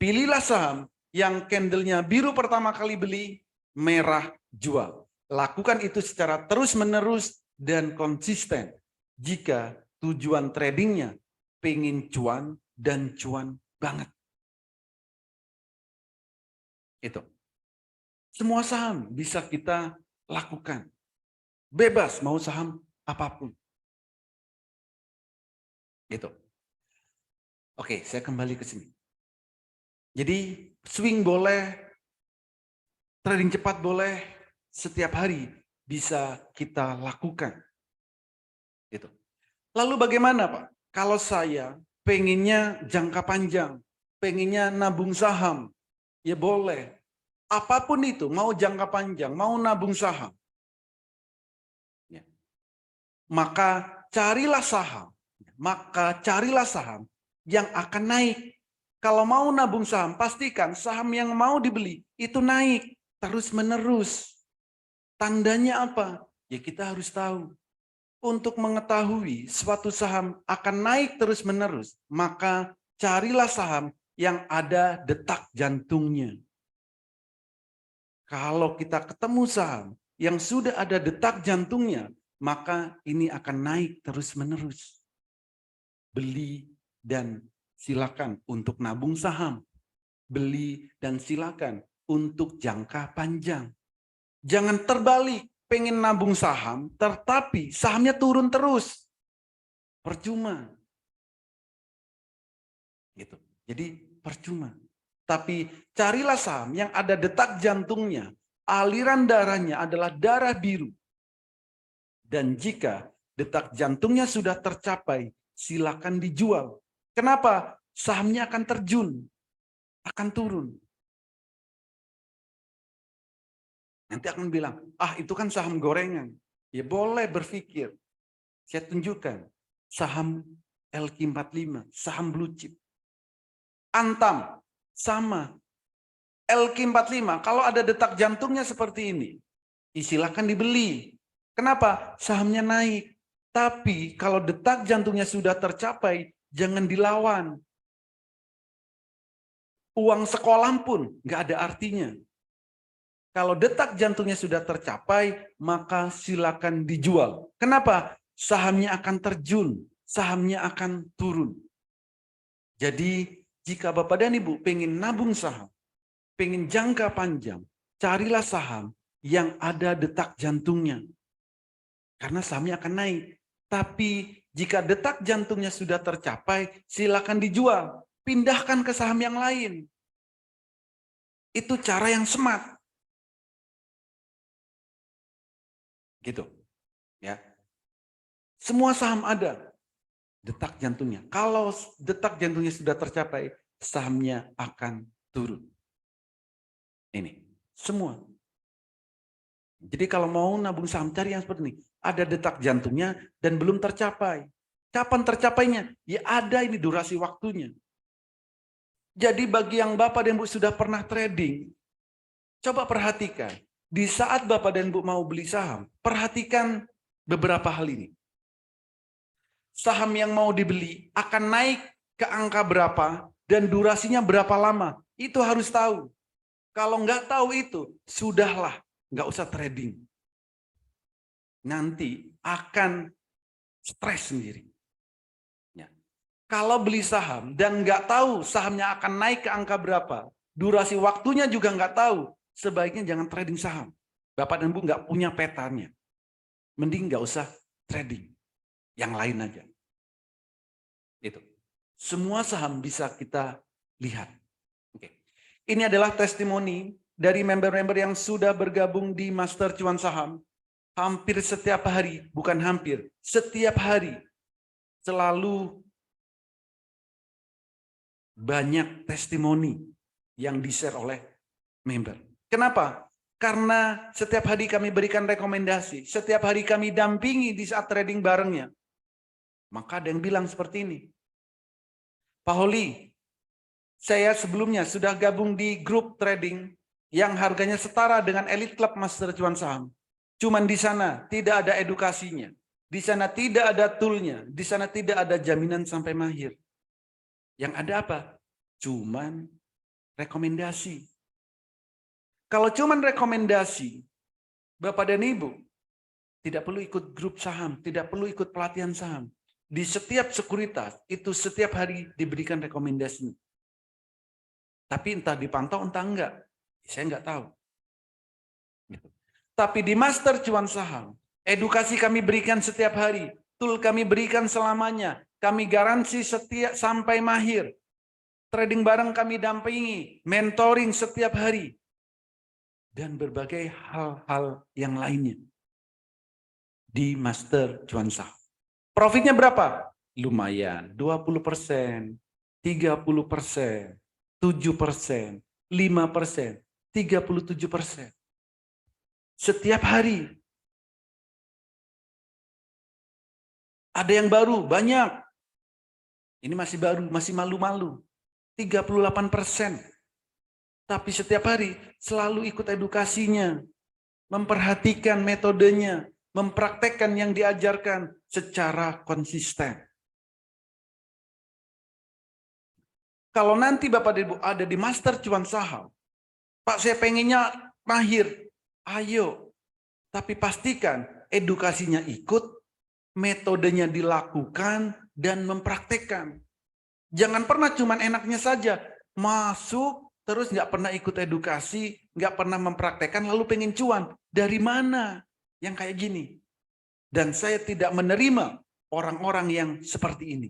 Pilihlah saham yang candlenya biru pertama kali beli, merah jual. Lakukan itu secara terus-menerus dan konsisten. Jika tujuan tradingnya pengen cuan dan cuan banget. Itu. Semua saham bisa kita lakukan. Bebas mau saham apapun. Gitu. Oke, saya kembali ke sini. Jadi swing boleh, trading cepat boleh, setiap hari bisa kita lakukan. Gitu. Lalu bagaimana Pak? Kalau saya pengennya jangka panjang, pengennya nabung saham, ya boleh. Apapun itu, mau jangka panjang, mau nabung saham. Ya. Maka carilah saham yang akan naik. Kalau mau nabung saham, pastikan saham yang mau dibeli itu naik terus-menerus. Tandanya apa? Ya kita harus tahu. Untuk mengetahui suatu saham akan naik terus-menerus, maka carilah saham yang ada detak jantungnya. Kalau kita ketemu saham yang sudah ada detak jantungnya, maka ini akan naik terus-menerus. Beli dan silakan untuk nabung saham. Beli dan silakan untuk jangka panjang. Jangan terbalik, pengen nabung saham, tetapi sahamnya turun terus. Percuma. Gitu. Jadi percuma. Tapi carilah saham yang ada detak jantungnya, aliran darahnya adalah darah biru. Dan jika detak jantungnya sudah tercapai, silakan dijual. Kenapa? Sahamnya akan terjun, akan turun. Nanti akan bilang, itu kan saham gorengan. Ya boleh berpikir. Saya tunjukkan saham LQ45, saham blue chip. Antam, sama. LQ45, kalau ada detak jantungnya seperti ini, silakan dibeli. Kenapa? Sahamnya naik. Tapi kalau detak jantungnya sudah tercapai, jangan dilawan. Uang sekolah pun nggak ada artinya. Kalau detak jantungnya sudah tercapai, maka silakan dijual. Kenapa? Sahamnya akan terjun, sahamnya akan turun. Jadi, jika Bapak dan Ibu pengen nabung saham, pengen jangka panjang, carilah saham yang ada detak jantungnya. Karena sahamnya akan naik. Tapi jika detak jantungnya sudah tercapai, silakan dijual. Pindahkan ke saham yang lain. Itu cara yang smart. Gitu. Ya. Semua saham ada detak jantungnya. Kalau detak jantungnya sudah tercapai, sahamnya akan turun. Ini, semua. Jadi kalau mau nabung saham, cari yang seperti ini. Ada detak jantungnya dan belum tercapai. Kapan tercapainya? Ya ada ini durasi waktunya. Jadi bagi yang Bapak dan Ibu sudah pernah trading, coba perhatikan. Di saat Bapak dan Ibu mau beli saham, perhatikan beberapa hal ini. Saham yang mau dibeli akan naik ke angka berapa dan durasinya berapa lama. Itu harus tahu. Kalau nggak tahu itu, sudahlah, nggak usah trading. Nanti akan stres sendiri. Ya. Kalau beli saham dan nggak tahu sahamnya akan naik ke angka berapa, durasi waktunya juga nggak tahu, sebaiknya jangan trading saham. Bapak dan Ibu nggak punya petanya. Mending nggak usah trading. Yang lain aja. Itu. Semua saham bisa kita lihat. Oke. Ini adalah testimoni dari member-member yang sudah bergabung di Master Cuan Saham. Hampir setiap hari, bukan hampir, setiap hari selalu banyak testimoni yang di-share oleh member. Kenapa? Karena setiap hari kami berikan rekomendasi, setiap hari kami dampingi di saat trading barengnya. Maka ada yang bilang seperti ini, Pak Holi, saya sebelumnya sudah gabung di grup trading yang harganya setara dengan Elite Club Master Cuan Saham. Cuman di sana tidak ada edukasinya, di sana tidak ada toolnya, di sana tidak ada jaminan sampai mahir. Yang ada apa? Cuman rekomendasi. Kalau cuman rekomendasi, Bapak dan Ibu tidak perlu ikut grup saham, tidak perlu ikut pelatihan saham. Di setiap sekuritas itu setiap hari diberikan rekomendasi. Tapi entah dipantau entah enggak, saya enggak tahu. Tapi di Master Cuan Saham, edukasi kami berikan setiap hari, tool kami berikan selamanya, kami garansi setiap sampai mahir. Trading bareng kami dampingi, mentoring setiap hari. Dan berbagai hal-hal yang lainnya. Di Master Cuan Saham. Profitnya berapa? Lumayan, 20%, 30%, 7%, 5%, 37%. Setiap hari. Ada yang baru, banyak. Ini masih baru, masih malu-malu. 38%. Tapi setiap hari selalu ikut edukasinya. Memperhatikan metodenya. Mempraktekkan yang diajarkan secara konsisten. Kalau nanti Bapak dan Ibu ada di Master Cuan Saham, Pak saya pengennya mahir. Ayo, tapi pastikan edukasinya ikut, metodenya dilakukan, dan mempraktekkan. Jangan pernah cuman enaknya saja, masuk, terus nggak pernah ikut edukasi, nggak pernah mempraktekkan, lalu pengen cuan. Dari mana yang kayak gini? Dan saya tidak menerima orang-orang yang seperti ini.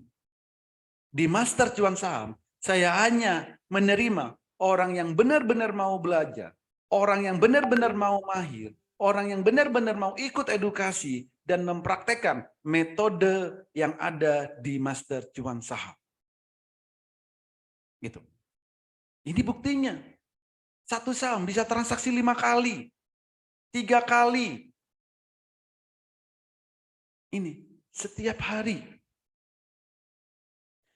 Di Master Cuan Saham, saya hanya menerima orang yang benar-benar mau belajar, orang yang benar-benar mau mahir, orang yang benar-benar mau ikut edukasi dan mempraktekkan metode yang ada di Master Cuan Saham. Gitu. Ini buktinya. Satu saham bisa transaksi 5 kali, 3 kali. Ini setiap hari.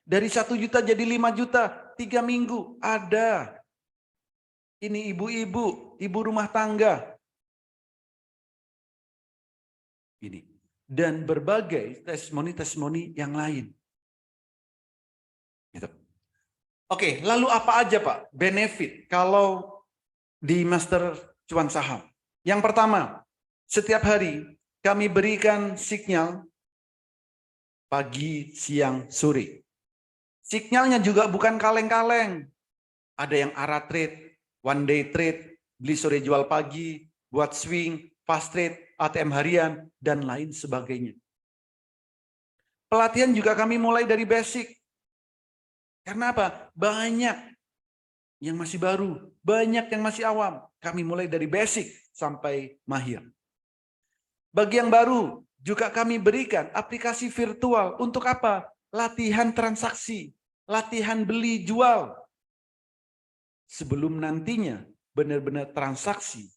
Dari 1 juta jadi 5 juta, 3 minggu. Ada. Ini ibu-ibu, ibu rumah tangga. Ini. Dan berbagai testimoni-testimoni yang lain. Gitu. Oke, lalu apa aja Pak benefit kalau di Master Cuan Saham? Yang pertama, setiap hari kami berikan sinyal pagi, siang, sore. Sinyalnya juga bukan kaleng-kaleng. Ada yang ARA trade, one day trade, beli sore jual pagi, buat swing, fast trade, ATM harian, dan lain sebagainya. Pelatihan juga kami mulai dari basic. Karena apa? Banyak yang masih baru, banyak yang masih awam. Kami mulai dari basic sampai mahir. Bagi yang baru, juga kami berikan aplikasi virtual. Untuk apa? Latihan transaksi, latihan beli jual. Sebelum nantinya benar-benar transaksi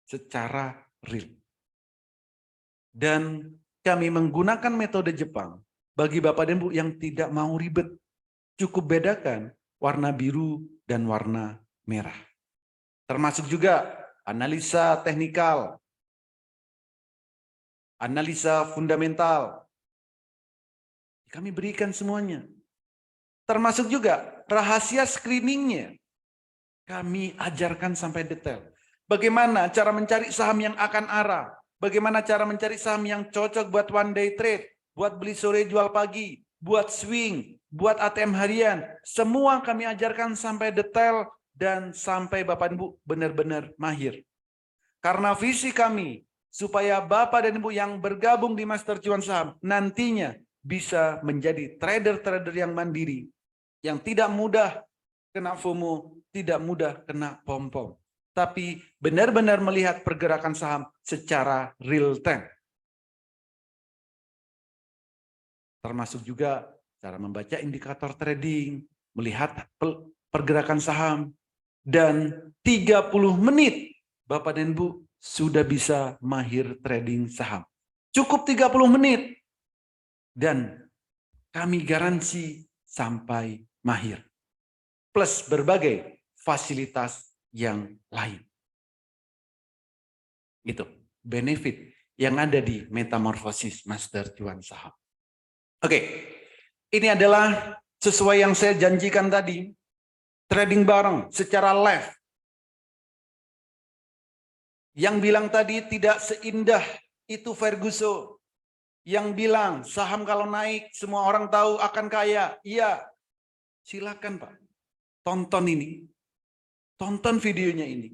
secara real. Dan kami menggunakan metode Jepang bagi Bapak dan Ibu yang tidak mau ribet. Cukup bedakan warna biru dan warna merah. Termasuk juga analisa teknikal, analisa fundamental. Kami berikan semuanya. Termasuk juga rahasia screeningnya. Kami ajarkan sampai detail. Bagaimana cara mencari saham yang akan arah. Bagaimana cara mencari saham yang cocok buat one day trade. Buat beli sore jual pagi. Buat swing. Buat ATM harian. Semua kami ajarkan sampai detail. Dan sampai Bapak Ibu benar-benar mahir. Karena visi kami. Supaya Bapak dan Ibu yang bergabung di Master Cuan Saham. Nantinya bisa menjadi trader-trader yang mandiri. Yang tidak mudah kena FOMO, tidak mudah kena pom-pom. Tapi benar-benar melihat pergerakan saham secara real time. Termasuk juga cara membaca indikator trading, melihat pergerakan saham. Dan 30 menit Bapak dan Ibu sudah bisa mahir trading saham. Cukup 30 menit. Dan kami garansi sampai mahir. Plus berbagai fasilitas yang lain. Itu benefit yang ada di metamorfosis Master Cuan Saham. Oke, ini adalah sesuai yang saya janjikan tadi. Trading bareng secara live. Yang bilang tadi tidak seindah itu Ferguson. Yang bilang saham kalau naik semua orang tahu akan kaya. Iya, silakan Pak. Tonton ini. Tonton videonya ini.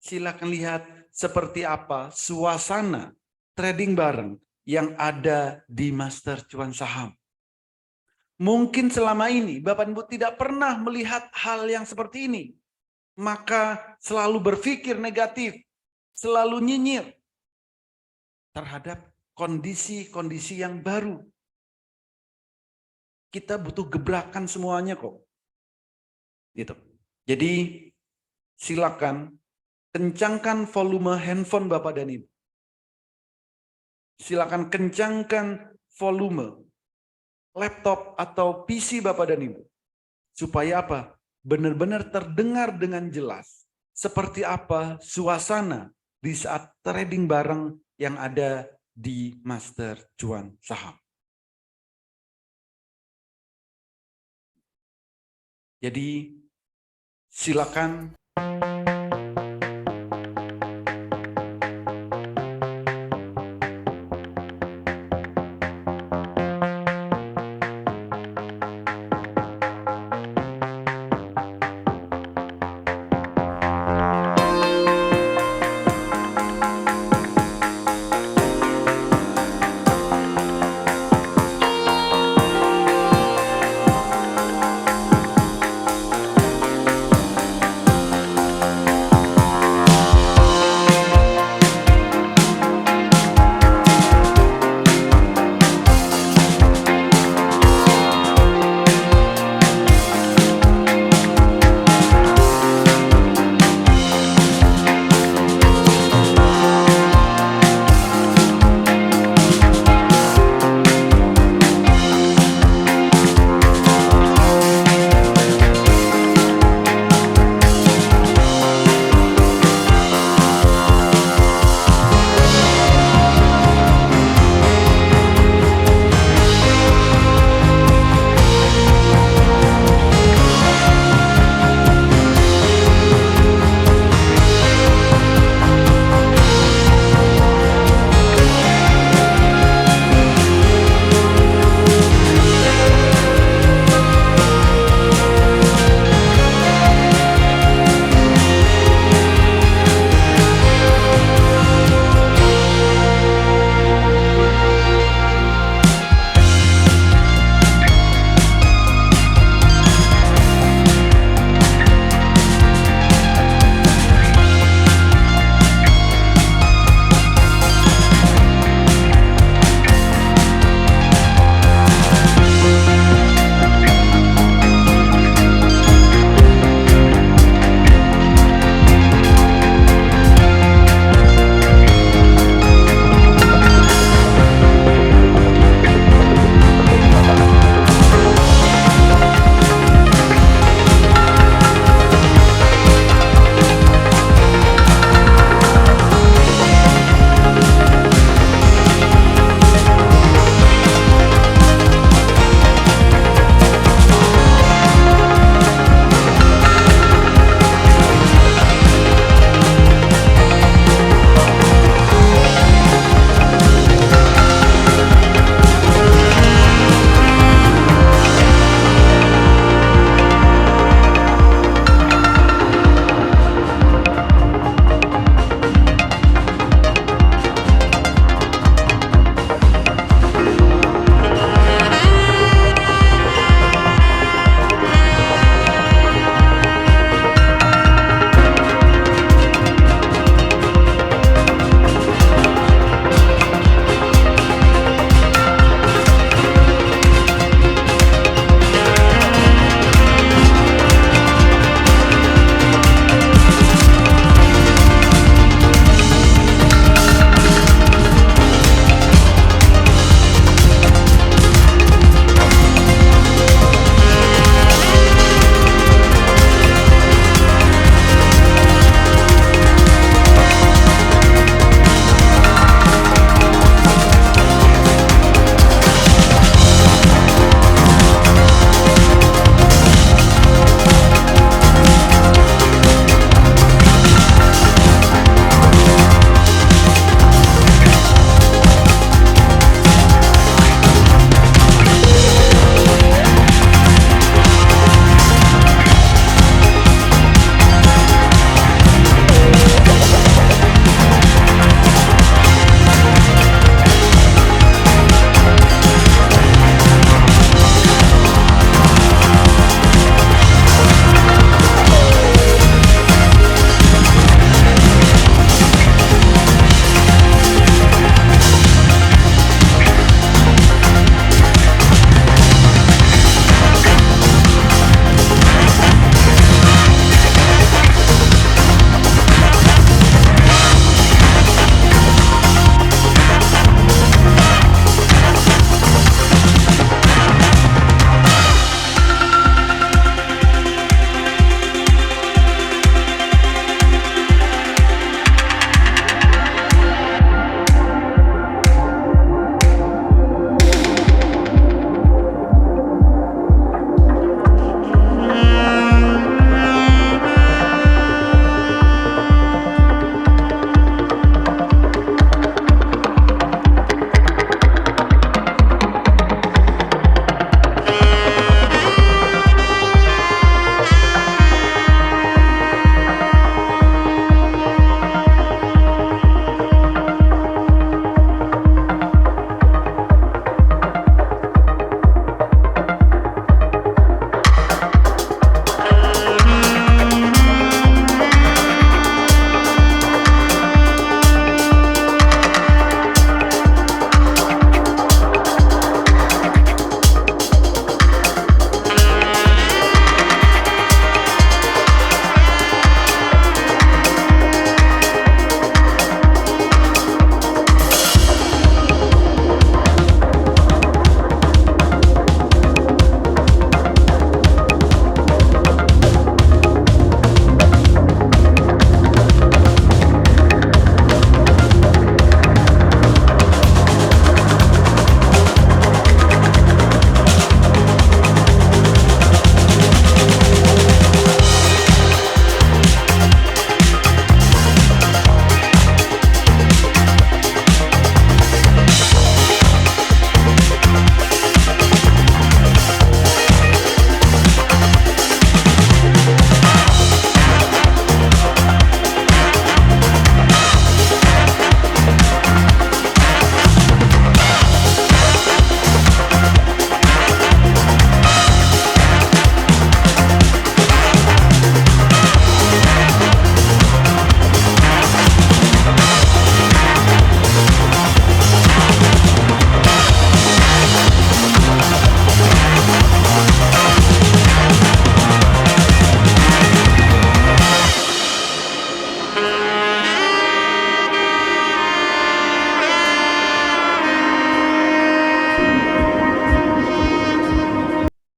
Silakan lihat seperti apa suasana trading bareng yang ada di Master Cuan Saham. Mungkin selama ini Bapak Ibu tidak pernah melihat hal yang seperti ini. Maka selalu berpikir negatif, selalu nyinyir terhadap kondisi-kondisi yang baru. Kita butuh gebrakan semuanya kok. Gitu. Jadi silakan kencangkan volume handphone Bapak dan Ibu. Silakan kencangkan volume laptop atau PC Bapak dan Ibu. Supaya apa? Benar-benar terdengar dengan jelas. Seperti apa suasana di saat trading bareng yang ada di Master Cuan Saham. Jadi silakan.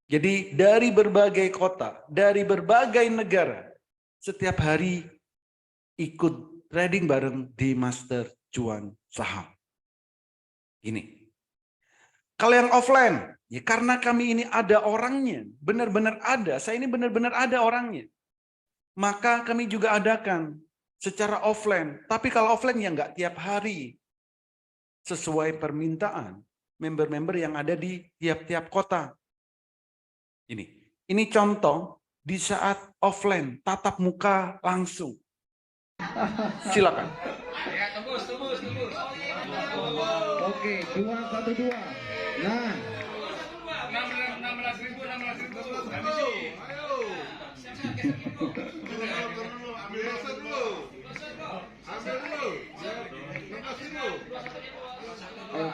Jadi dari berbagai kota, dari berbagai negara, setiap hari ikut trading bareng di Master Cuan Saham. Ini. Kalau yang offline, ya karena kami ini ada orangnya, benar-benar ada, saya ini benar-benar ada orangnya. Maka kami juga adakan secara offline. Tapi kalau offline ya nggak tiap hari. Sesuai permintaan member-member yang ada di tiap-tiap kota. Ini contoh di saat offline, tatap muka langsung. Silakan. Ya, tembus. Oke, 212. Nah, 16.000.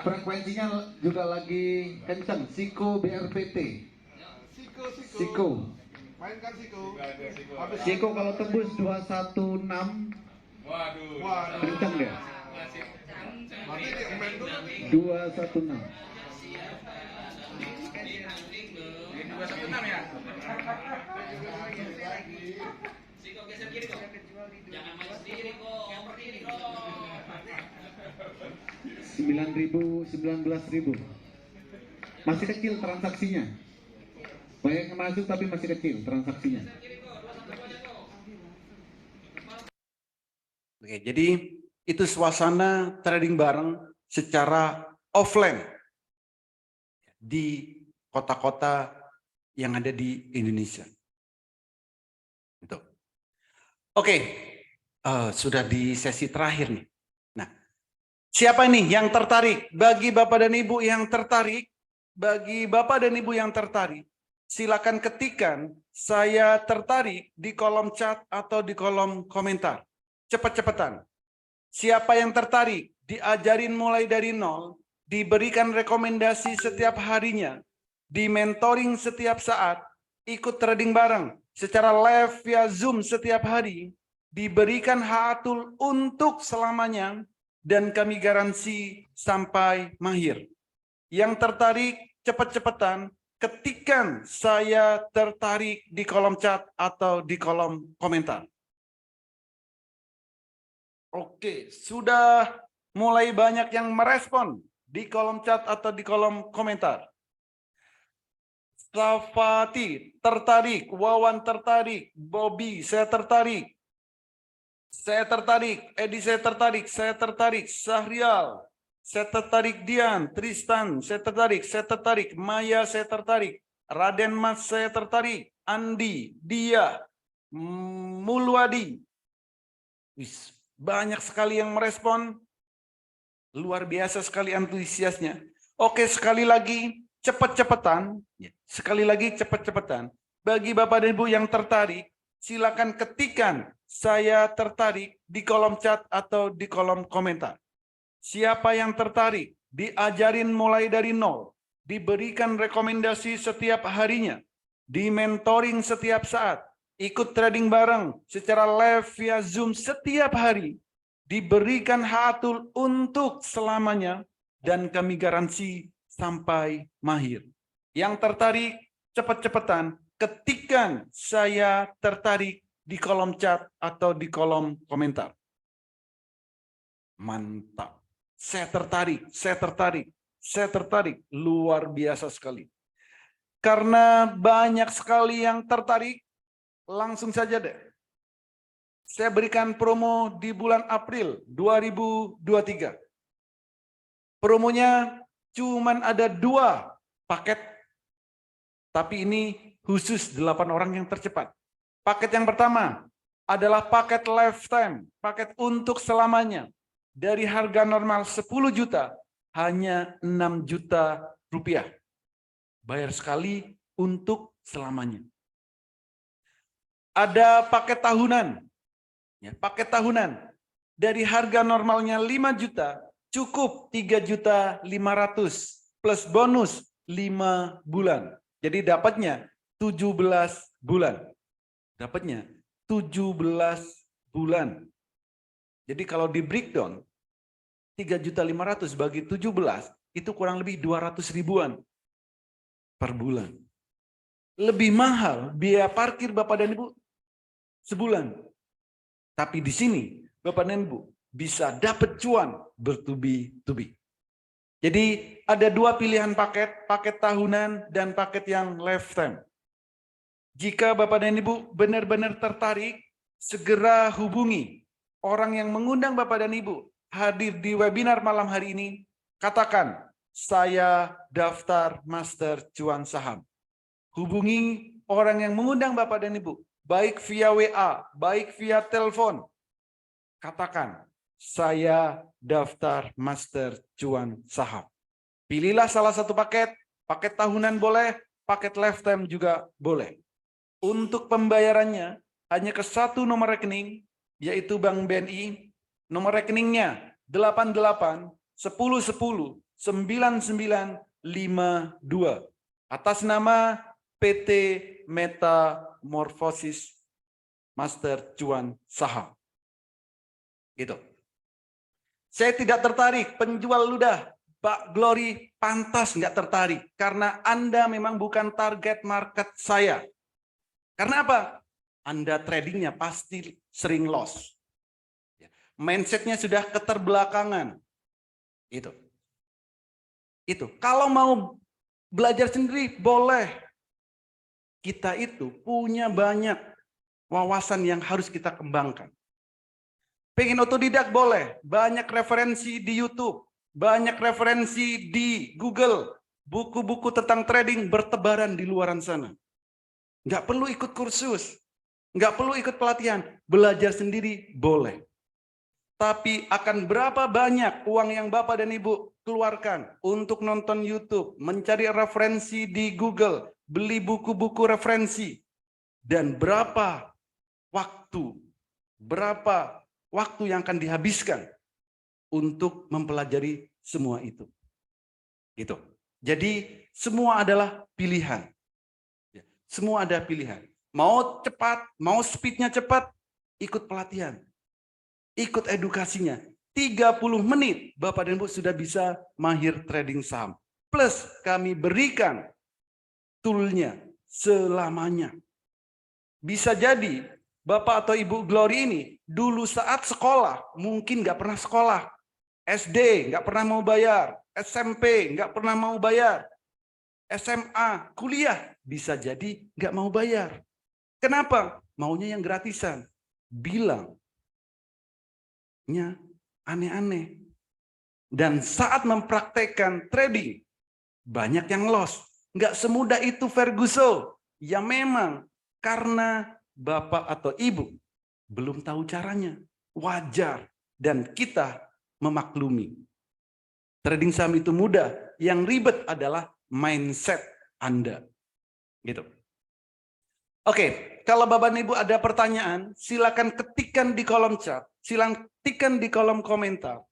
frekuensinya juga lagi kencang. Siko BRPT. Siko. Mainkan Siko. Siko kalau tembus 216 Waduh. kencang dia. Mati dia main dulu. 216. Ini 216 ya. 9.000, 19.000. Masih kecil transaksinya. Banyak yang masuk tapi masih kecil transaksinya. Oke, jadi itu suasana trading bareng secara offline di kota-kota yang ada di Indonesia. Itu. Oke, sudah di sesi terakhir nih. Nah, siapa nih yang tertarik? Bagi Bapak dan Ibu yang tertarik, silakan ketikkan saya tertarik di kolom chat atau di kolom komentar. Cepat-cepatan. Siapa yang tertarik? Diajarin mulai dari nol, diberikan rekomendasi setiap harinya, di mentoring setiap saat, ikut trading bareng secara live via Zoom setiap hari, diberikan haatul untuk selamanya, dan kami garansi sampai mahir. Yang tertarik, cepat-cepatan, ketikkan saya tertarik di kolom chat atau di kolom komentar. Oke, sudah mulai banyak yang merespon di kolom chat atau di kolom komentar. Safati tertarik, Wawan tertarik, Bobby saya tertarik. Edi saya tertarik, Syahrial, saya tertarik, Dian, Tristan, saya tertarik, Maya saya tertarik, Raden Mas saya tertarik, Andi, Dia, Mulwadi. Banyak sekali yang merespon, luar biasa sekali antusiasnya. Oke, sekali lagi cepat-cepatan, bagi Bapak dan Ibu yang tertarik, silakan ketikkan saya tertarik di kolom chat atau di kolom komentar. Siapa yang tertarik, diajarin mulai dari nol, diberikan rekomendasi setiap harinya, di mentoring setiap saat, ikut trading bareng secara live via Zoom setiap hari, diberikan haatul untuk selamanya, dan kami garansi sampai mahir. Yang tertarik, cepat-cepatan, ketikkan saya tertarik di kolom chat atau di kolom komentar. Mantap. Saya tertarik. Luar biasa sekali. Karena banyak sekali yang tertarik, langsung saja deh. Saya berikan promo di bulan April 2023. Promonya cuman ada 2 paket. Tapi ini khusus 8 orang yang tercepat. Paket yang pertama adalah paket lifetime, paket untuk selamanya. Dari harga normal 10 juta, hanya 6 juta rupiah. Bayar sekali untuk selamanya. Ada paket tahunan. Ya, paket tahunan. Dari harga normalnya 5 juta, cukup 3.500.000 plus bonus 5 bulan. Jadi dapatnya 17 bulan. Dapatnya 17 bulan. Jadi kalau di breakdown 3.500.000 bagi 17 itu kurang lebih 200 ribuan per bulan. lebih mahal biaya parkir Bapak dan Ibu sebulan. Tapi di sini Bapak dan Ibu bisa dapat cuan bertubi-tubi. Jadi ada dua pilihan paket, paket tahunan dan paket yang lifetime. Jika Bapak dan Ibu benar-benar tertarik, segera hubungi orang yang mengundang Bapak dan Ibu hadir di webinar malam hari ini. Katakan, saya daftar Master Cuan Saham. Hubungi orang yang mengundang Bapak dan Ibu, baik via WA, baik via telepon. Katakan, saya daftar Master Cuan Saham. Pilihlah salah satu paket, paket tahunan boleh, paket lifetime juga boleh. Untuk pembayarannya hanya ke satu nomor rekening, yaitu Bank BNI. Nomor rekeningnya 88 10 10 9952 atas nama PT Metamorfosis Master Cuan Saham. Gitu. Saya tidak tertarik penjual ludah. Pak Glory pantas nggak tertarik karena Anda memang bukan target market saya. Karena apa? Anda tradingnya pasti sering loss. Mindsetnya sudah keterbelakangan. Itu. Kalau mau belajar sendiri boleh. Kita itu punya banyak wawasan yang harus kita kembangkan. Pengen otodidak boleh. Banyak referensi di YouTube. Banyak referensi di Google. Buku-buku tentang trading bertebaran di luaran sana. Nggak perlu ikut kursus. Nggak perlu ikut pelatihan. Belajar sendiri boleh. Tapi akan berapa banyak uang yang Bapak dan Ibu keluarkan untuk nonton YouTube, mencari referensi di Google, beli buku-buku referensi, dan berapa waktu yang akan dihabiskan untuk mempelajari semua itu. Gitu. Jadi semua adalah pilihan. Semua ada pilihan. Mau cepat, mau speednya cepat, ikut pelatihan. Ikut edukasinya. 30 menit Bapak dan Ibu sudah bisa mahir trading saham. Plus kami berikan toolnya selamanya. Bisa jadi Bapak atau Ibu Glory ini dulu saat sekolah mungkin nggak pernah sekolah. SD nggak pernah mau bayar. SMP nggak pernah mau bayar. SMA, kuliah bisa jadi nggak mau bayar. Kenapa? Maunya yang gratisan. Bilangnya aneh-aneh. Dan saat mempraktekkan trading, banyak yang loss. Nggak semudah itu Ferguson. Ya memang karena Bapak atau Ibu belum tahu caranya. Wajar. Dan kita memaklumi. Trading saham itu mudah. Yang ribet adalah mindset Anda. Gitu. Oke, kalau Bapak dan Ibu ada pertanyaan, silakan ketikkan di kolom chat, silakan ketikkan di kolom komentar.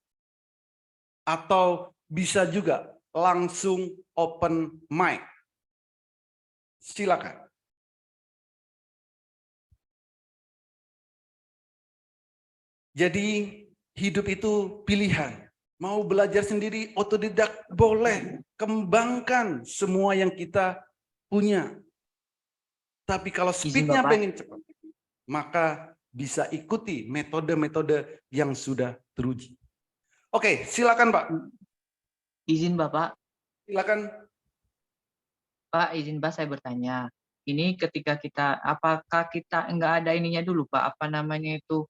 Atau bisa juga langsung open mic. Silakan. Jadi hidup itu pilihan. Mau belajar sendiri, otodidak boleh. Kembangkan semua yang kita punya. Tapi kalau speednya pengen cepat, maka bisa ikuti metode-metode yang sudah teruji. Oke, silakan Pak. Izin Bapak. Silakan. Pak, izin Pak saya bertanya. Ini ketika kita, apakah kita enggak ada ininya dulu Pak? Apa namanya itu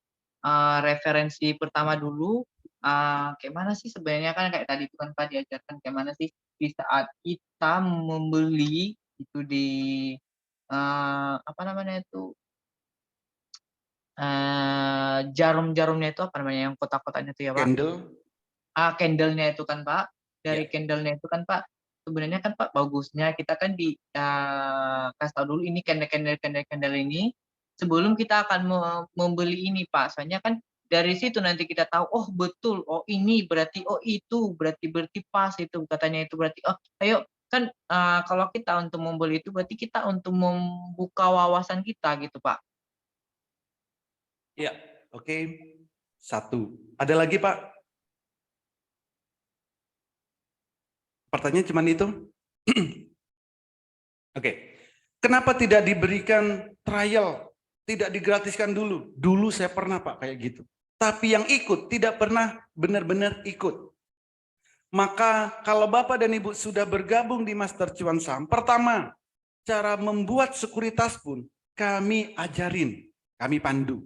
referensi pertama dulu? Kayak mana sih sebenarnya kan kayak tadi itu kan Pak diajarkan kayak mana sih di saat kita membeli itu di apa namanya itu jarum-jarumnya itu apa namanya yang kotak-kotaknya itu ya Pak? Candle. Candle-nya itu kan Pak. Dari candle-nya itu kan Pak. Sebenarnya kan Pak bagusnya kita kan di kasih tahu dulu ini candle ini sebelum kita akan membeli ini Pak. Soalnya kan dari situ nanti kita tahu oh betul, oh ini berarti oh itu berarti pas itu katanya itu berarti oh ayo kan kalau kita untuk membeli itu berarti kita untuk membuka wawasan kita gitu Pak. Ya, oke. Satu. Ada lagi Pak? Pertanyaan cuma itu? Oke. Kenapa tidak diberikan trial, tidak digratiskan dulu? Dulu saya pernah Pak kayak gitu. Tapi yang ikut tidak pernah benar-benar ikut. Maka kalau Bapak dan Ibu sudah bergabung di Master Cuan Saham, pertama, cara membuat sekuritas pun kami ajarin, kami pandu.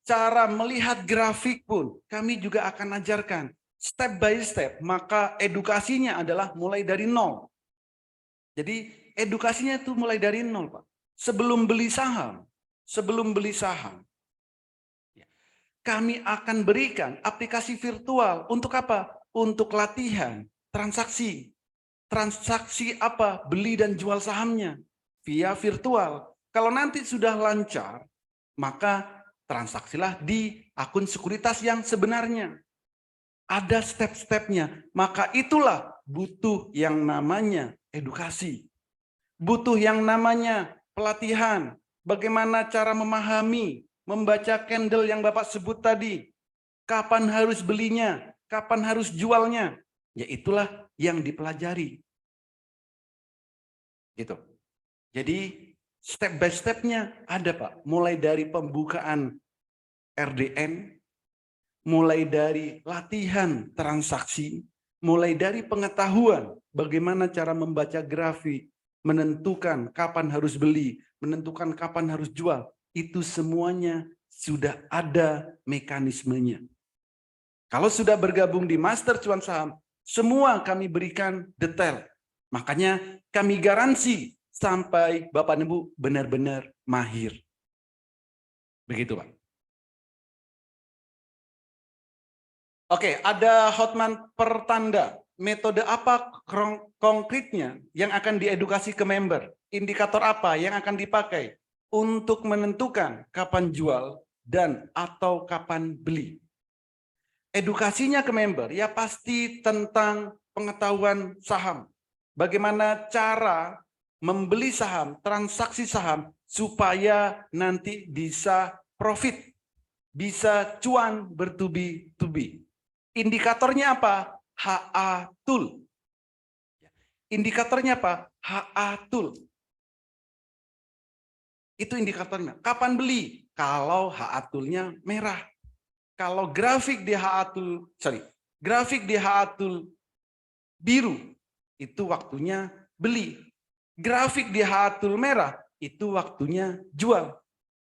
Cara melihat grafik pun kami juga akan ajarkan. Step by step, maka edukasinya adalah mulai dari nol. Jadi edukasinya itu mulai dari nol, Pak. Sebelum beli saham, kami akan berikan aplikasi virtual untuk apa? Untuk latihan, transaksi. Transaksi apa? Beli dan jual sahamnya via virtual. Kalau nanti sudah lancar, maka transaksilah di akun sekuritas yang sebenarnya. Ada step-stepnya. Maka itulah butuh yang namanya edukasi. Butuh yang namanya pelatihan. Bagaimana cara memahami, membaca candle yang Bapak sebut tadi. Kapan harus belinya, kapan harus jualnya. Ya itulah yang dipelajari. Gitu. Jadi step by stepnya ada Pak. Mulai dari pembukaan RDN, mulai dari latihan transaksi, mulai dari pengetahuan bagaimana cara membaca grafik, menentukan kapan harus beli, menentukan kapan harus jual. Itu semuanya sudah ada mekanismenya. Kalau sudah bergabung di Master Cuan Saham, semua kami berikan detail. Makanya kami garansi sampai Bapak dan Ibu benar-benar mahir. Begitu Pak. Oke, ada Hotman pertanda. Metode apa konkretnya yang akan diedukasi ke member? Indikator apa yang akan dipakai untuk menentukan kapan jual dan atau kapan beli? Edukasinya ke member ya pasti tentang pengetahuan saham. Bagaimana cara membeli saham, transaksi saham supaya nanti bisa profit, bisa cuan bertubi-tubi. Indikatornya apa? HA Tool. Indikatornya apa? HA Tool. Itu indikatornya. Kapan beli? Kalau HA Tool-nya merah. Kalau grafik di HA Tool, grafik di HA Tool biru, itu waktunya beli. Grafik di HA Tool merah, itu waktunya jual.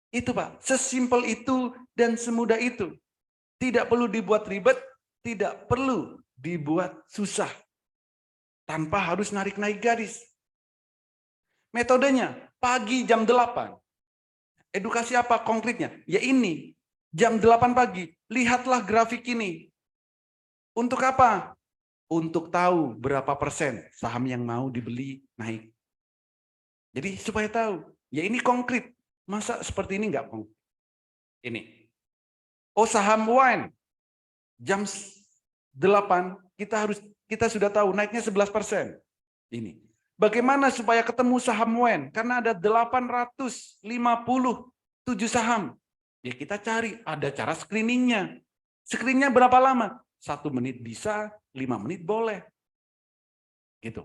Itu Pak, sesimpel itu dan semudah itu. Tidak perlu dibuat ribet, tidak perlu dibuat susah. Tanpa harus narik-naik garis. Metodenya, pagi jam 8. Edukasi apa konkretnya? Ya ini, jam 8 pagi. Lihatlah grafik ini. Untuk apa? Untuk tahu berapa persen saham yang mau dibeli naik. Jadi supaya tahu. Ya ini konkret. Masa seperti ini enggak konkret? Ini. Oh saham wine. Jam 8 kita sudah tahu naiknya 11%. Ini. Bagaimana supaya ketemu saham wine? Karena ada 857 saham. Ya kita cari, ada cara screeningnya. Screeningnya berapa lama? 1 menit bisa, 5 menit boleh. Gitu.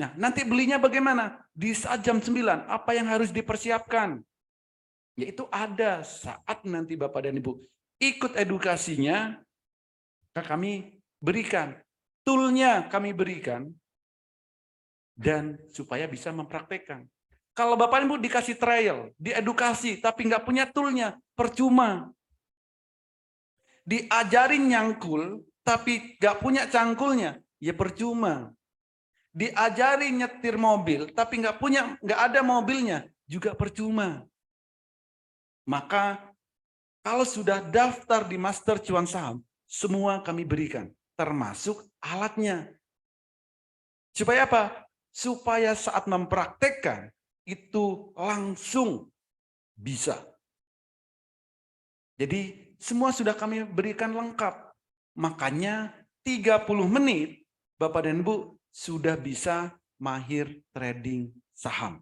Nah, nanti belinya bagaimana? Di saat jam 9, apa yang harus dipersiapkan? Yaitu ada saat nanti Bapak dan Ibu ikut edukasinya, kami berikan. Toolnya kami berikan, dan supaya bisa mempraktekkan. Kalau Bapak Ibu dikasih trial, diedukasi, tapi nggak punya toolnya, percuma. Diajarin nyangkul, tapi nggak punya cangkulnya, ya percuma. Diajarin nyetir mobil, tapi nggak ada mobilnya, juga percuma. Maka kalau sudah daftar di Master Cuan Saham, semua kami berikan, termasuk alatnya. Supaya apa? Supaya saat mempraktekkan itu langsung bisa. Jadi semua sudah kami berikan lengkap. Makanya 30 menit Bapak dan Ibu sudah bisa mahir trading saham.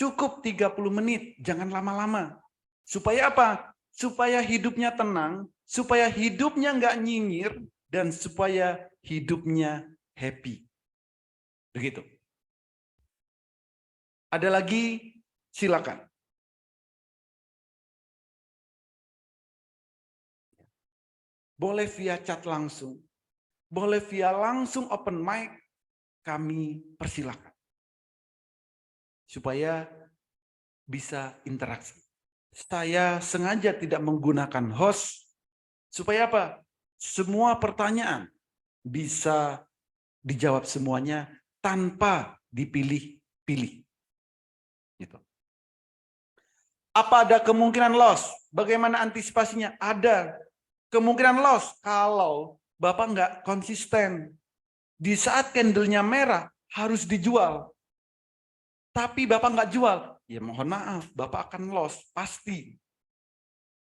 Cukup 30 menit, jangan lama-lama. Supaya apa? Supaya hidupnya tenang, supaya hidupnya nggak nyinyir, dan supaya hidupnya happy. Begitu. Ada lagi? Silakan. Boleh via chat langsung, boleh via langsung open mic, kami persilakan. Supaya bisa interaksi. Saya sengaja tidak menggunakan host, supaya apa? Semua pertanyaan bisa dijawab semuanya tanpa dipilih-pilih. Gitu. Apa ada kemungkinan loss? Bagaimana antisipasinya? Ada kemungkinan loss kalau Bapak nggak konsisten. Di saat candlenya merah harus dijual. Tapi Bapak nggak jual. Ya mohon maaf, Bapak akan loss. Pasti.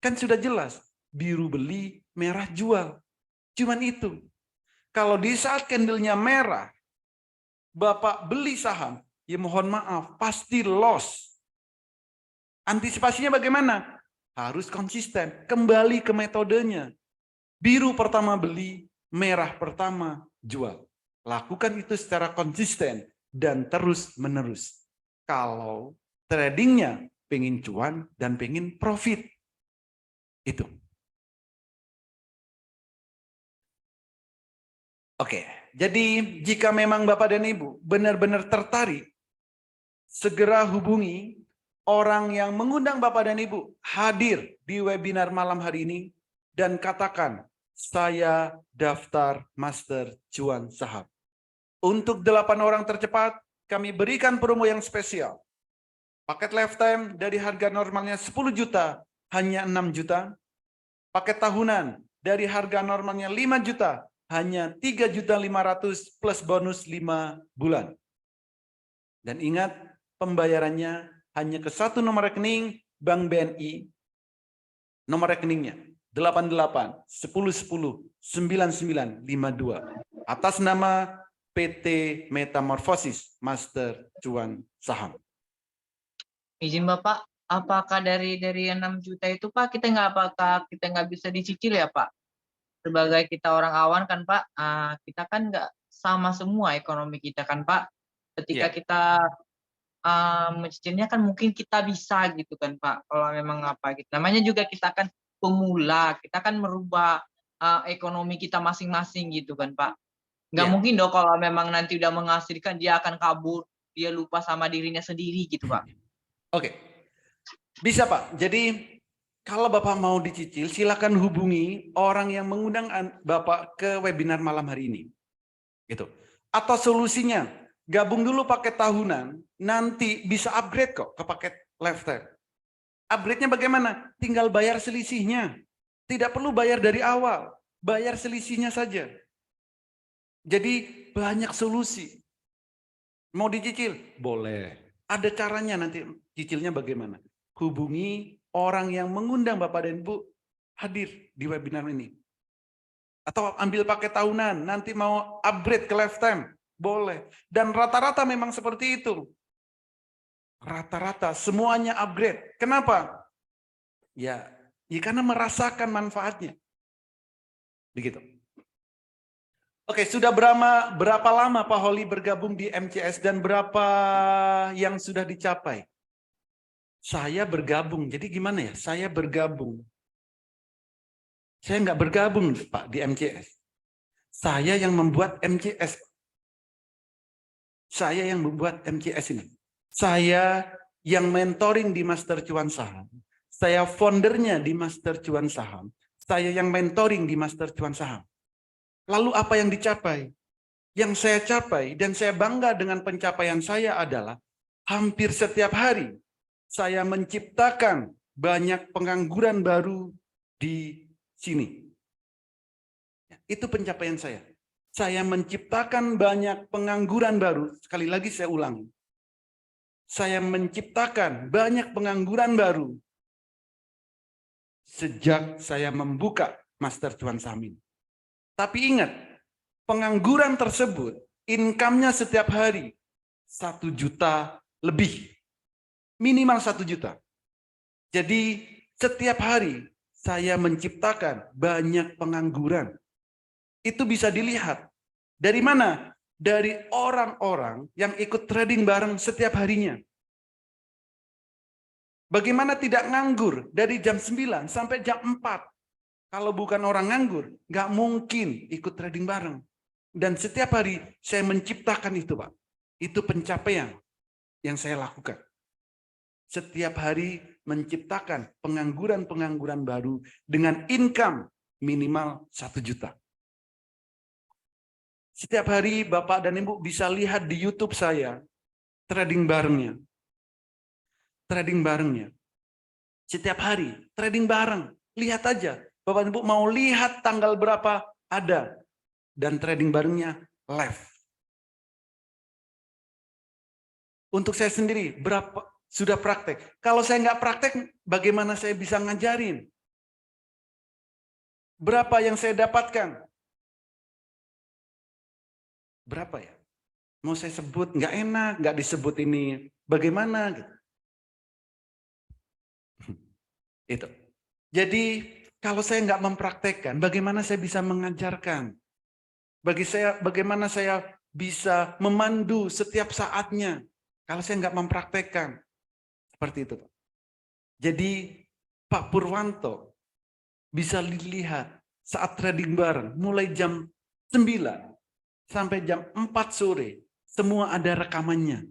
Kan sudah jelas. Biru beli, merah jual. Cuman itu. Kalau di saat candlenya merah, Bapak beli saham, ya mohon maaf, pasti loss. Antisipasinya bagaimana? Harus konsisten. Kembali ke metodenya. Biru pertama beli, merah pertama jual. Lakukan itu secara konsisten dan terus-menerus. Kalau tradingnya pengen cuan dan pengen profit. Itu. Oke, jadi jika memang Bapak dan Ibu benar-benar tertarik, segera hubungi orang yang mengundang Bapak dan Ibu hadir di webinar malam hari ini dan katakan, saya daftar Master Cuan Saham. Untuk 8 orang tercepat, kami berikan promo yang spesial. Paket lifetime dari harga normalnya 10 juta, hanya 6 juta. Paket tahunan dari harga normalnya 5 juta, hanya 3.500.000 plus bonus 5 bulan. Dan ingat, pembayarannya hanya ke satu nomor rekening Bank BNI. Nomor rekeningnya 88 10 10 99 52 atas nama PT Metamorfosis Master Cuan Saham. Izin Bapak, apakah dari 6 juta itu Pak, apakah kita nggak bisa dicicil ya Pak? Sebagai kita orang awan kan Pak, kita kan nggak sama semua ekonomi kita kan Pak. Ketika kita mencicilnya kan mungkin kita bisa gitu kan Pak. Kalau memang apa gitu. Namanya juga kita kan pemula, kita kan merubah ekonomi kita masing-masing gitu kan Pak. Nggak mungkin dong kalau memang nanti udah menghasilkan dia akan kabur, dia lupa sama dirinya sendiri gitu Pak. Oke, bisa Pak. Jadi kalau Bapak mau dicicil, silakan hubungi orang yang mengundang Bapak ke webinar malam hari ini. Gitu. Atau solusinya, gabung dulu paket tahunan, nanti bisa upgrade kok ke paket lifetime. Upgrade-nya bagaimana? Tinggal bayar selisihnya. Tidak perlu bayar dari awal, bayar selisihnya saja. Jadi banyak solusi. Mau dicicil? Boleh. Ada caranya nanti cicilnya bagaimana. Hubungi orang yang mengundang Bapak dan Ibu hadir di webinar ini. Atau ambil paket tahunan, nanti mau upgrade ke lifetime. Boleh. Dan rata-rata memang seperti itu. Rata-rata semuanya upgrade. Kenapa? Ya karena merasakan manfaatnya. Begitu. Oke, sudah berapa lama Pak Holi bergabung di MCS dan berapa yang sudah dicapai? Saya bergabung, jadi gimana ya? Saya bergabung. Saya nggak bergabung Pak di MCS. Saya yang membuat MCS. Saya yang membuat MCS ini. Saya yang mentoring di Master Cuan Saham. Saya foundernya di Master Cuan Saham. Saya yang mentoring di Master Cuan Saham. Lalu apa yang dicapai? Yang saya capai dan saya bangga dengan pencapaian saya adalah hampir setiap hari saya menciptakan banyak pengangguran baru di sini. Itu pencapaian saya. Saya menciptakan banyak pengangguran baru. Sekali lagi saya ulangi. Saya menciptakan banyak pengangguran baru sejak saya membuka Master Cuan Saham ini. Tapi ingat, pengangguran tersebut, income-nya setiap hari 1 juta lebih. Minimal 1 juta. Jadi setiap hari saya menciptakan banyak pengangguran. Itu bisa dilihat. Dari mana? Dari orang-orang yang ikut trading bareng setiap harinya. Bagaimana tidak nganggur dari jam 9 sampai jam 4? Kalau bukan orang nganggur, nggak mungkin ikut trading bareng. Dan setiap hari saya menciptakan itu, Pak. Itu pencapaian yang saya lakukan. Setiap hari menciptakan pengangguran-pengangguran baru dengan income minimal 1 juta. Setiap hari Bapak dan Ibu bisa lihat di YouTube saya trading barengnya. Trading barengnya. Setiap hari trading bareng. Lihat aja. Bapak Ibu mau lihat tanggal berapa ada. Dan trading barengnya live. Untuk saya sendiri berapa sudah praktek. Kalau saya nggak praktek, bagaimana saya bisa ngajarin? Berapa yang saya dapatkan? Berapa ya? Mau saya sebut, nggak enak, nggak disebut ini. Bagaimana? Gitu. Itu. Jadi kalau saya nggak mempraktekkan, bagaimana saya bisa mengajarkan? Bagaimana saya bisa memandu setiap saatnya? Kalau saya nggak mempraktekkan. Seperti itu. Jadi Pak Purwanto bisa dilihat saat trading bareng, mulai jam 9 sampai jam 4 sore. Semua ada rekamannya.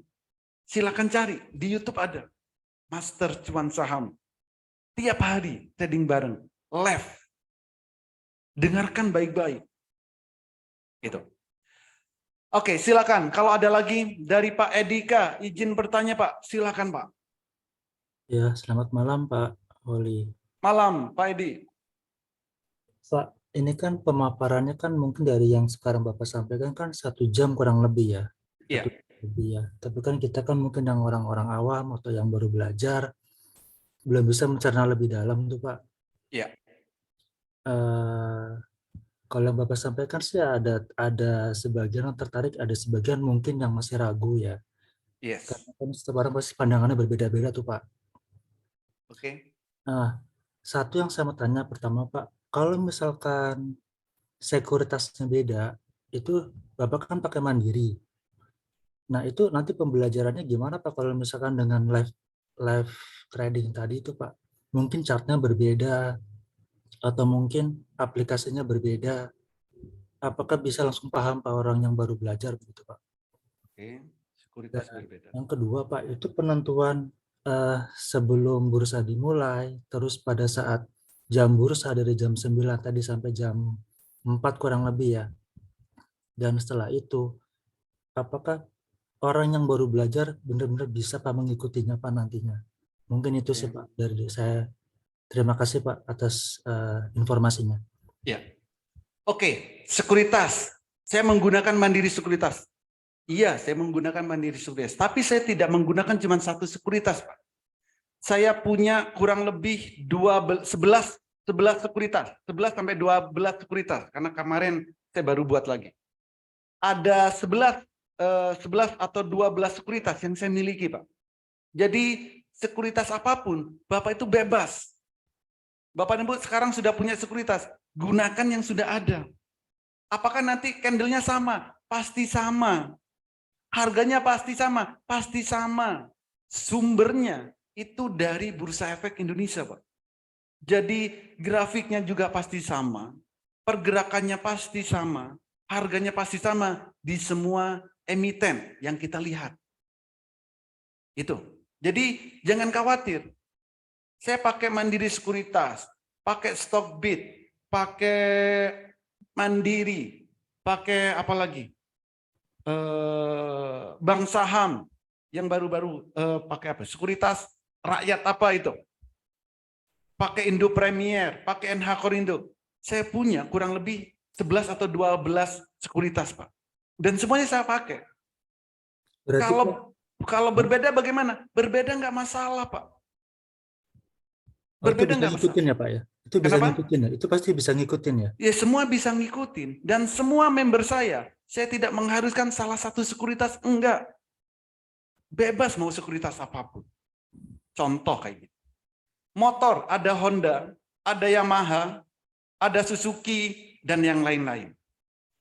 Silakan cari, di YouTube ada. Master Cuan Saham. Tiap hari trading bareng, live. Dengarkan baik-baik. Itu. Oke, silakan. Kalau ada lagi dari Pak Edika, izin bertanya Pak. Silakan Pak. Ya, selamat malam Pak Oli. Malam Pak Edi. Pak, ini kan pemaparannya kan mungkin dari yang sekarang Bapak sampaikan kan 1 jam kurang lebih ya. Iya. 1 jam lebih ya. Tapi kan kita kan mungkin yang orang-orang awam atau yang baru belajar belum bisa mencerna lebih dalam tuh Pak. Iya. Kalau yang Bapak sampaikan sih ada sebagian yang tertarik, ada sebagian mungkin yang masih ragu ya. Yes. Karena kan setiap orang pasti pandangannya berbeda-beda tuh Pak. Oke. Nah, satu yang saya mau tanya pertama Pak, kalau misalkan sekuritasnya beda, itu Bapak kan pakai mandiri. Nah, itu nanti pembelajarannya gimana Pak kalau misalkan dengan live trading tadi itu Pak? Mungkin chartnya berbeda, atau mungkin aplikasinya berbeda. Apakah bisa langsung paham Pak orang yang baru belajar begitu Pak? Oke. Sekuritas Dan berbeda. yang kedua Pak, itu penentuan sebelum bursa dimulai, terus pada saat jam bursa dari jam 9 tadi sampai jam 4 kurang lebih ya. Dan setelah itu, apakah orang yang baru belajar benar-benar bisa Pak mengikutinya Pak nantinya? Mungkin itu sih Pak dari saya. Terima kasih Pak atas informasinya. Ya. Oke, sekuritas. Saya menggunakan mandiri sekuritas. Iya, saya menggunakan mandiri sekuritas. Tapi saya tidak menggunakan cuma 1 sekuritas, Pak. Saya punya kurang lebih 11 sekuritas. 11 sampai 12 sekuritas. Karena kemarin saya baru buat lagi. Ada 11 atau 12 sekuritas yang saya miliki, Pak. Jadi sekuritas apapun, Bapak itu bebas. Bapak dan Ibu sekarang sudah punya sekuritas, gunakan yang sudah ada. Apakah nanti candle-nya sama? Pasti sama. Harganya pasti sama? Pasti sama. Sumbernya itu dari Bursa Efek Indonesia, Pak. Jadi grafiknya juga pasti sama, pergerakannya pasti sama, harganya pasti sama di semua emiten yang kita lihat. Itu. Jadi jangan khawatir. Saya pakai mandiri sekuritas, pakai Stockbit, pakai mandiri, pakai apa lagi? Bank saham yang baru-baru pakai apa? Sekuritas rakyat apa itu? Pakai Indo Premier, pakai NH Korindo. Saya punya kurang lebih 11 atau 12 sekuritas, Pak. Dan semuanya saya pakai. Berarti Kalau berbeda bagaimana? Berbeda nggak masalah, Pak. Berbeda nggak ngikutin ya Pak ya? Itu bisa Kenapa? ngikutin ya? Itu pasti bisa ngikutin ya? Ya semua bisa ngikutin. Dan semua member saya tidak mengharuskan salah satu sekuritas, enggak. Bebas mau sekuritas apapun. Contoh kayak gitu. Motor, ada Honda, ada Yamaha, ada Suzuki, dan yang lain-lain.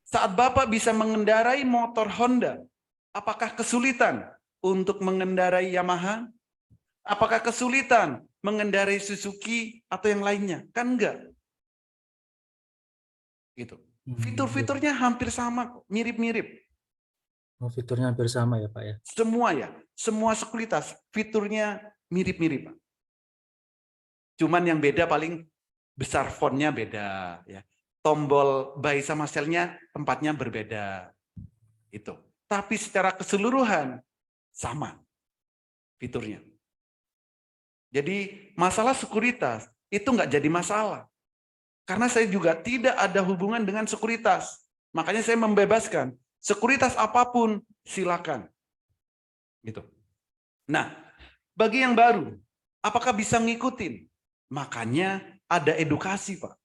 Saat Bapak bisa mengendarai motor Honda, apakah kesulitan untuk mengendarai Yamaha? Apakah kesulitan mengendarai Suzuki atau yang lainnya? Kan enggak. Gitu. Fitur-fiturnya hampir sama, mirip-mirip. Oh, fiturnya hampir sama ya Pak ya. Semua ya, semua sekuritas fiturnya mirip-mirip, Pak. Cuman yang beda paling besar fontnya beda ya. Tombol buy sama sell-nya tempatnya berbeda. Itu. Tapi secara keseluruhan sama fiturnya. Jadi masalah sekuritas itu nggak jadi masalah. Karena saya juga tidak ada hubungan dengan sekuritas. Makanya saya membebaskan. Sekuritas apapun silakan. Gitu. Nah, bagi yang baru, apakah bisa ngikutin? Makanya ada edukasi, Pak.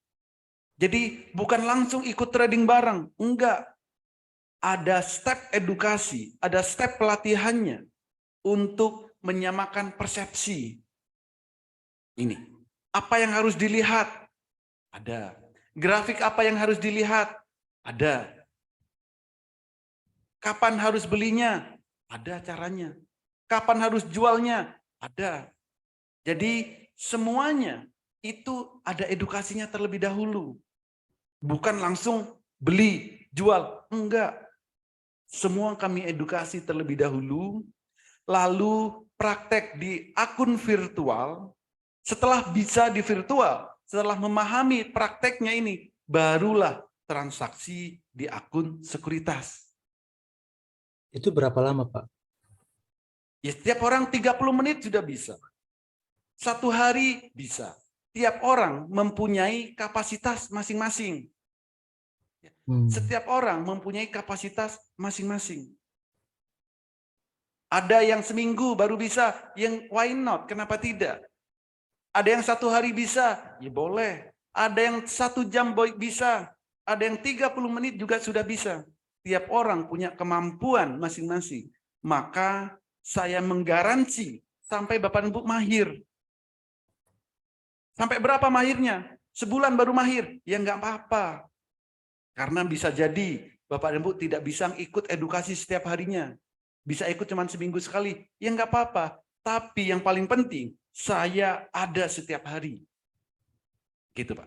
Jadi bukan langsung ikut trading bareng, enggak. Ada step edukasi, ada step pelatihannya untuk menyamakan persepsi. Ini. Apa yang harus dilihat? Ada. Grafik apa yang harus dilihat? Ada. Kapan harus belinya? Ada caranya. Kapan harus jualnya? Ada. Jadi semuanya itu ada edukasinya terlebih dahulu. Bukan langsung beli, jual. Enggak. Semua kami edukasi terlebih dahulu. Lalu praktek di akun virtual. Setelah bisa di virtual, setelah memahami prakteknya ini, barulah transaksi di akun sekuritas. Itu berapa lama Pak? Ya, setiap orang 30 menit sudah bisa. 1 hari bisa. Tiap orang mempunyai kapasitas masing-masing. Setiap orang mempunyai kapasitas masing-masing. Ada yang seminggu baru bisa, yang why not? Kenapa tidak? Ada yang 1 hari bisa, ya boleh. Ada yang 1 jam bisa. Ada yang 30 menit juga sudah bisa. Tiap orang punya kemampuan masing-masing. Maka saya menggaransi sampai Bapak Ibu mahir. Sampai berapa mahirnya? Sebulan baru mahir? Ya enggak apa-apa. Karena bisa jadi Bapak Ibu tidak bisa ikut edukasi setiap harinya. Bisa ikut cuma seminggu sekali. Ya enggak apa-apa. Tapi yang paling penting, saya ada setiap hari. Gitu Pak.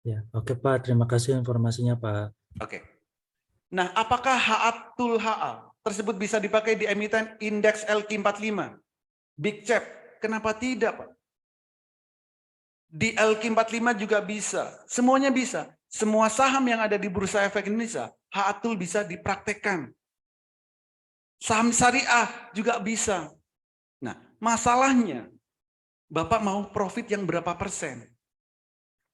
Ya, oke Pak, terima kasih informasinya Pak. Oke. Nah, apakah HA-Tool HA tersebut bisa dipakai di emiten indeks LQ45? Big Cap, kenapa tidak Pak? Di LQ45 juga bisa, semuanya bisa. Semua saham yang ada di Bursa Efek Indonesia, HA-Tool bisa dipraktekkan. Saham syariah juga bisa. Nah, masalahnya, Bapak mau profit yang berapa persen?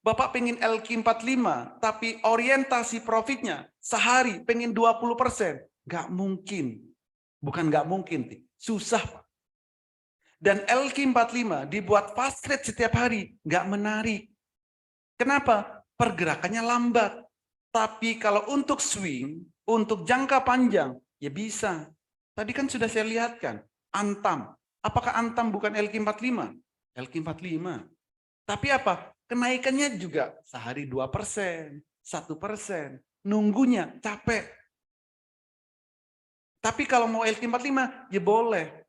Bapak pengen LQ45, tapi orientasi profitnya sehari pengen 20%. Nggak mungkin. Bukan nggak mungkin, susah Pak. Dan LQ45 dibuat fast rate setiap hari, nggak menarik. Kenapa? Pergerakannya lambat. Tapi kalau untuk swing, untuk jangka panjang, ya bisa. Tadi kan sudah saya lihatkan, Antam. Apakah Antam bukan LQ45? LQ45. Tapi apa? Kenaikannya juga sehari 2%, 1%. Nunggunya capek. Tapi kalau mau LQ45, ya boleh.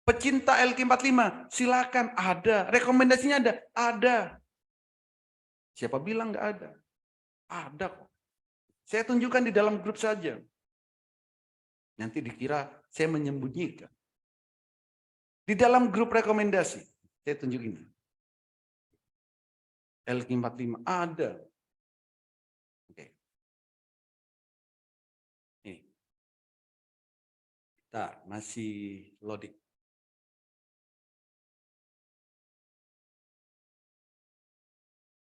Pecinta LQ45, silakan ada. Rekomendasinya ada? Ada. Siapa bilang nggak ada? Ada kok. Saya tunjukkan di dalam grup saja. Nanti dikira saya menyembunyikan. Di dalam grup rekomendasi, saya tunjukin. LQ45 ada. Oke. Ini. Bentar, masih loading.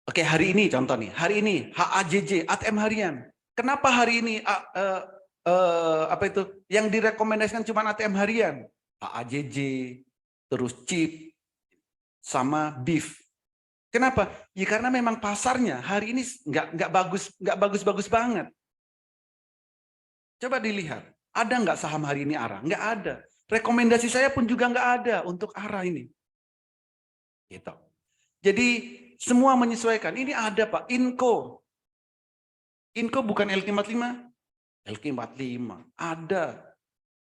Oke, hari ini contoh nih. Hari ini HAJJ, ATM harian. Kenapa hari ini apa itu? Yang direkomendasikan cuma ATM harian. HAJJ, terus CHIP, sama BIF. Kenapa? Ya karena memang pasarnya hari ini nggak bagus banget. Coba dilihat, ada nggak saham hari ini ARA? Nggak ada. Rekomendasi saya pun juga nggak ada untuk ARA ini. Gitu. Jadi semua menyesuaikan. Ini ada Pak, Inco. Inco bukan LQ45? LQ45 ada.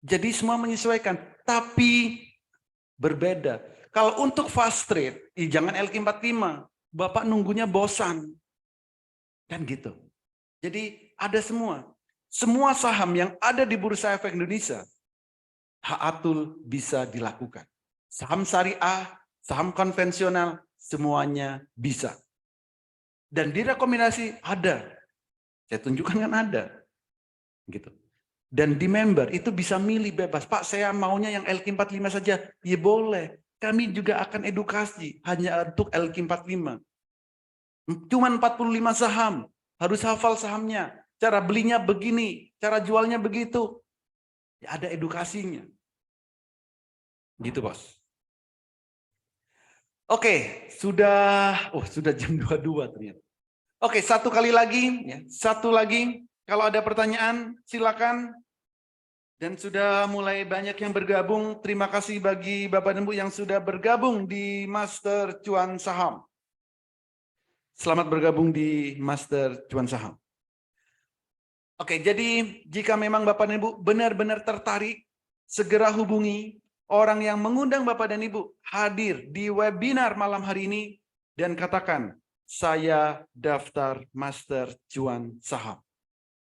Jadi semua menyesuaikan, tapi berbeda. Kalau untuk fast trade, jangan LQ45, Bapak nunggunya bosan. Kan gitu. Jadi ada semua. Semua saham yang ada di Bursa Efek Indonesia, Haatul bisa dilakukan. Saham syariah, saham konvensional, semuanya bisa. Dan direkomendasi ada. Saya tunjukkan kan ada. Gitu. Dan di member itu bisa milih bebas. Pak, saya maunya yang LQ45 saja. Ya boleh. Kami juga akan edukasi hanya untuk LQ45. Cuman 45 saham. Harus hafal sahamnya. Cara belinya begini. Cara jualnya begitu. Ya, ada edukasinya. Gitu, Bos. Oke, sudah jam 22 ternyata. Oke, satu kali lagi, ya, satu lagi. Kalau ada pertanyaan, silakan. Dan sudah mulai banyak yang bergabung. Terima kasih bagi Bapak dan Ibu yang sudah bergabung di Master Cuan Saham. Selamat bergabung di Master Cuan Saham. Oke, jadi jika memang Bapak dan Ibu benar-benar tertarik, segera hubungi orang yang mengundang Bapak dan Ibu hadir di webinar malam hari ini dan katakan, saya daftar Master Cuan Saham.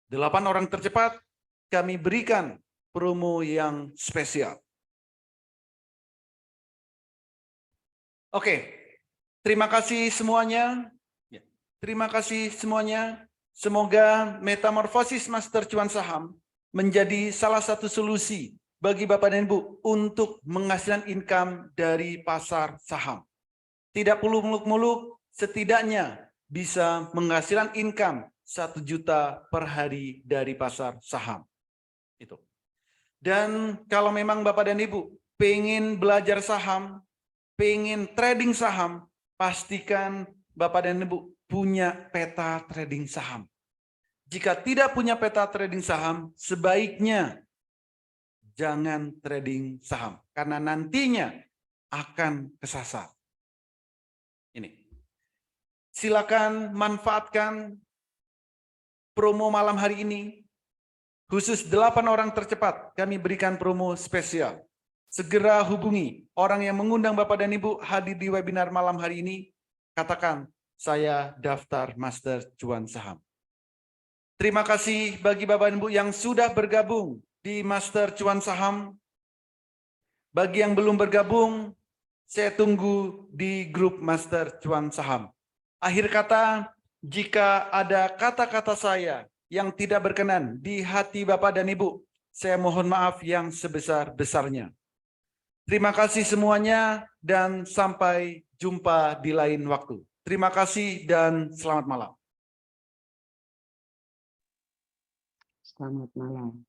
8 orang tercepat kami berikan promo yang spesial. Oke, terima kasih semuanya. Terima kasih semuanya. Semoga metamorfosis Master Cuan Saham menjadi salah satu solusi bagi Bapak dan Ibu untuk menghasilkan income dari pasar saham. Tidak perlu muluk-muluk, setidaknya bisa menghasilkan income 1 juta per hari dari pasar saham. Itu. Dan kalau memang Bapak dan Ibu pengen belajar saham, pengen trading saham, pastikan Bapak dan Ibu punya peta trading saham. Jika tidak punya peta trading saham, sebaiknya jangan trading saham. Karena nantinya akan kesasar. Ini. Silakan manfaatkan promo malam hari ini. Khusus 8 orang tercepat kami berikan promo spesial. Segera hubungi orang yang mengundang Bapak dan Ibu hadir di webinar malam hari ini. Katakan, saya daftar Master Cuan Saham. Terima kasih bagi Bapak dan Ibu yang sudah bergabung di Master Cuan Saham. Bagi yang belum bergabung, saya tunggu di grup Master Cuan Saham. Akhir kata, jika ada kata-kata saya yang tidak berkenan di hati Bapak dan Ibu, saya mohon maaf yang sebesar-besarnya. Terima kasih semuanya dan sampai jumpa di lain waktu. Terima kasih dan selamat malam. Selamat malam.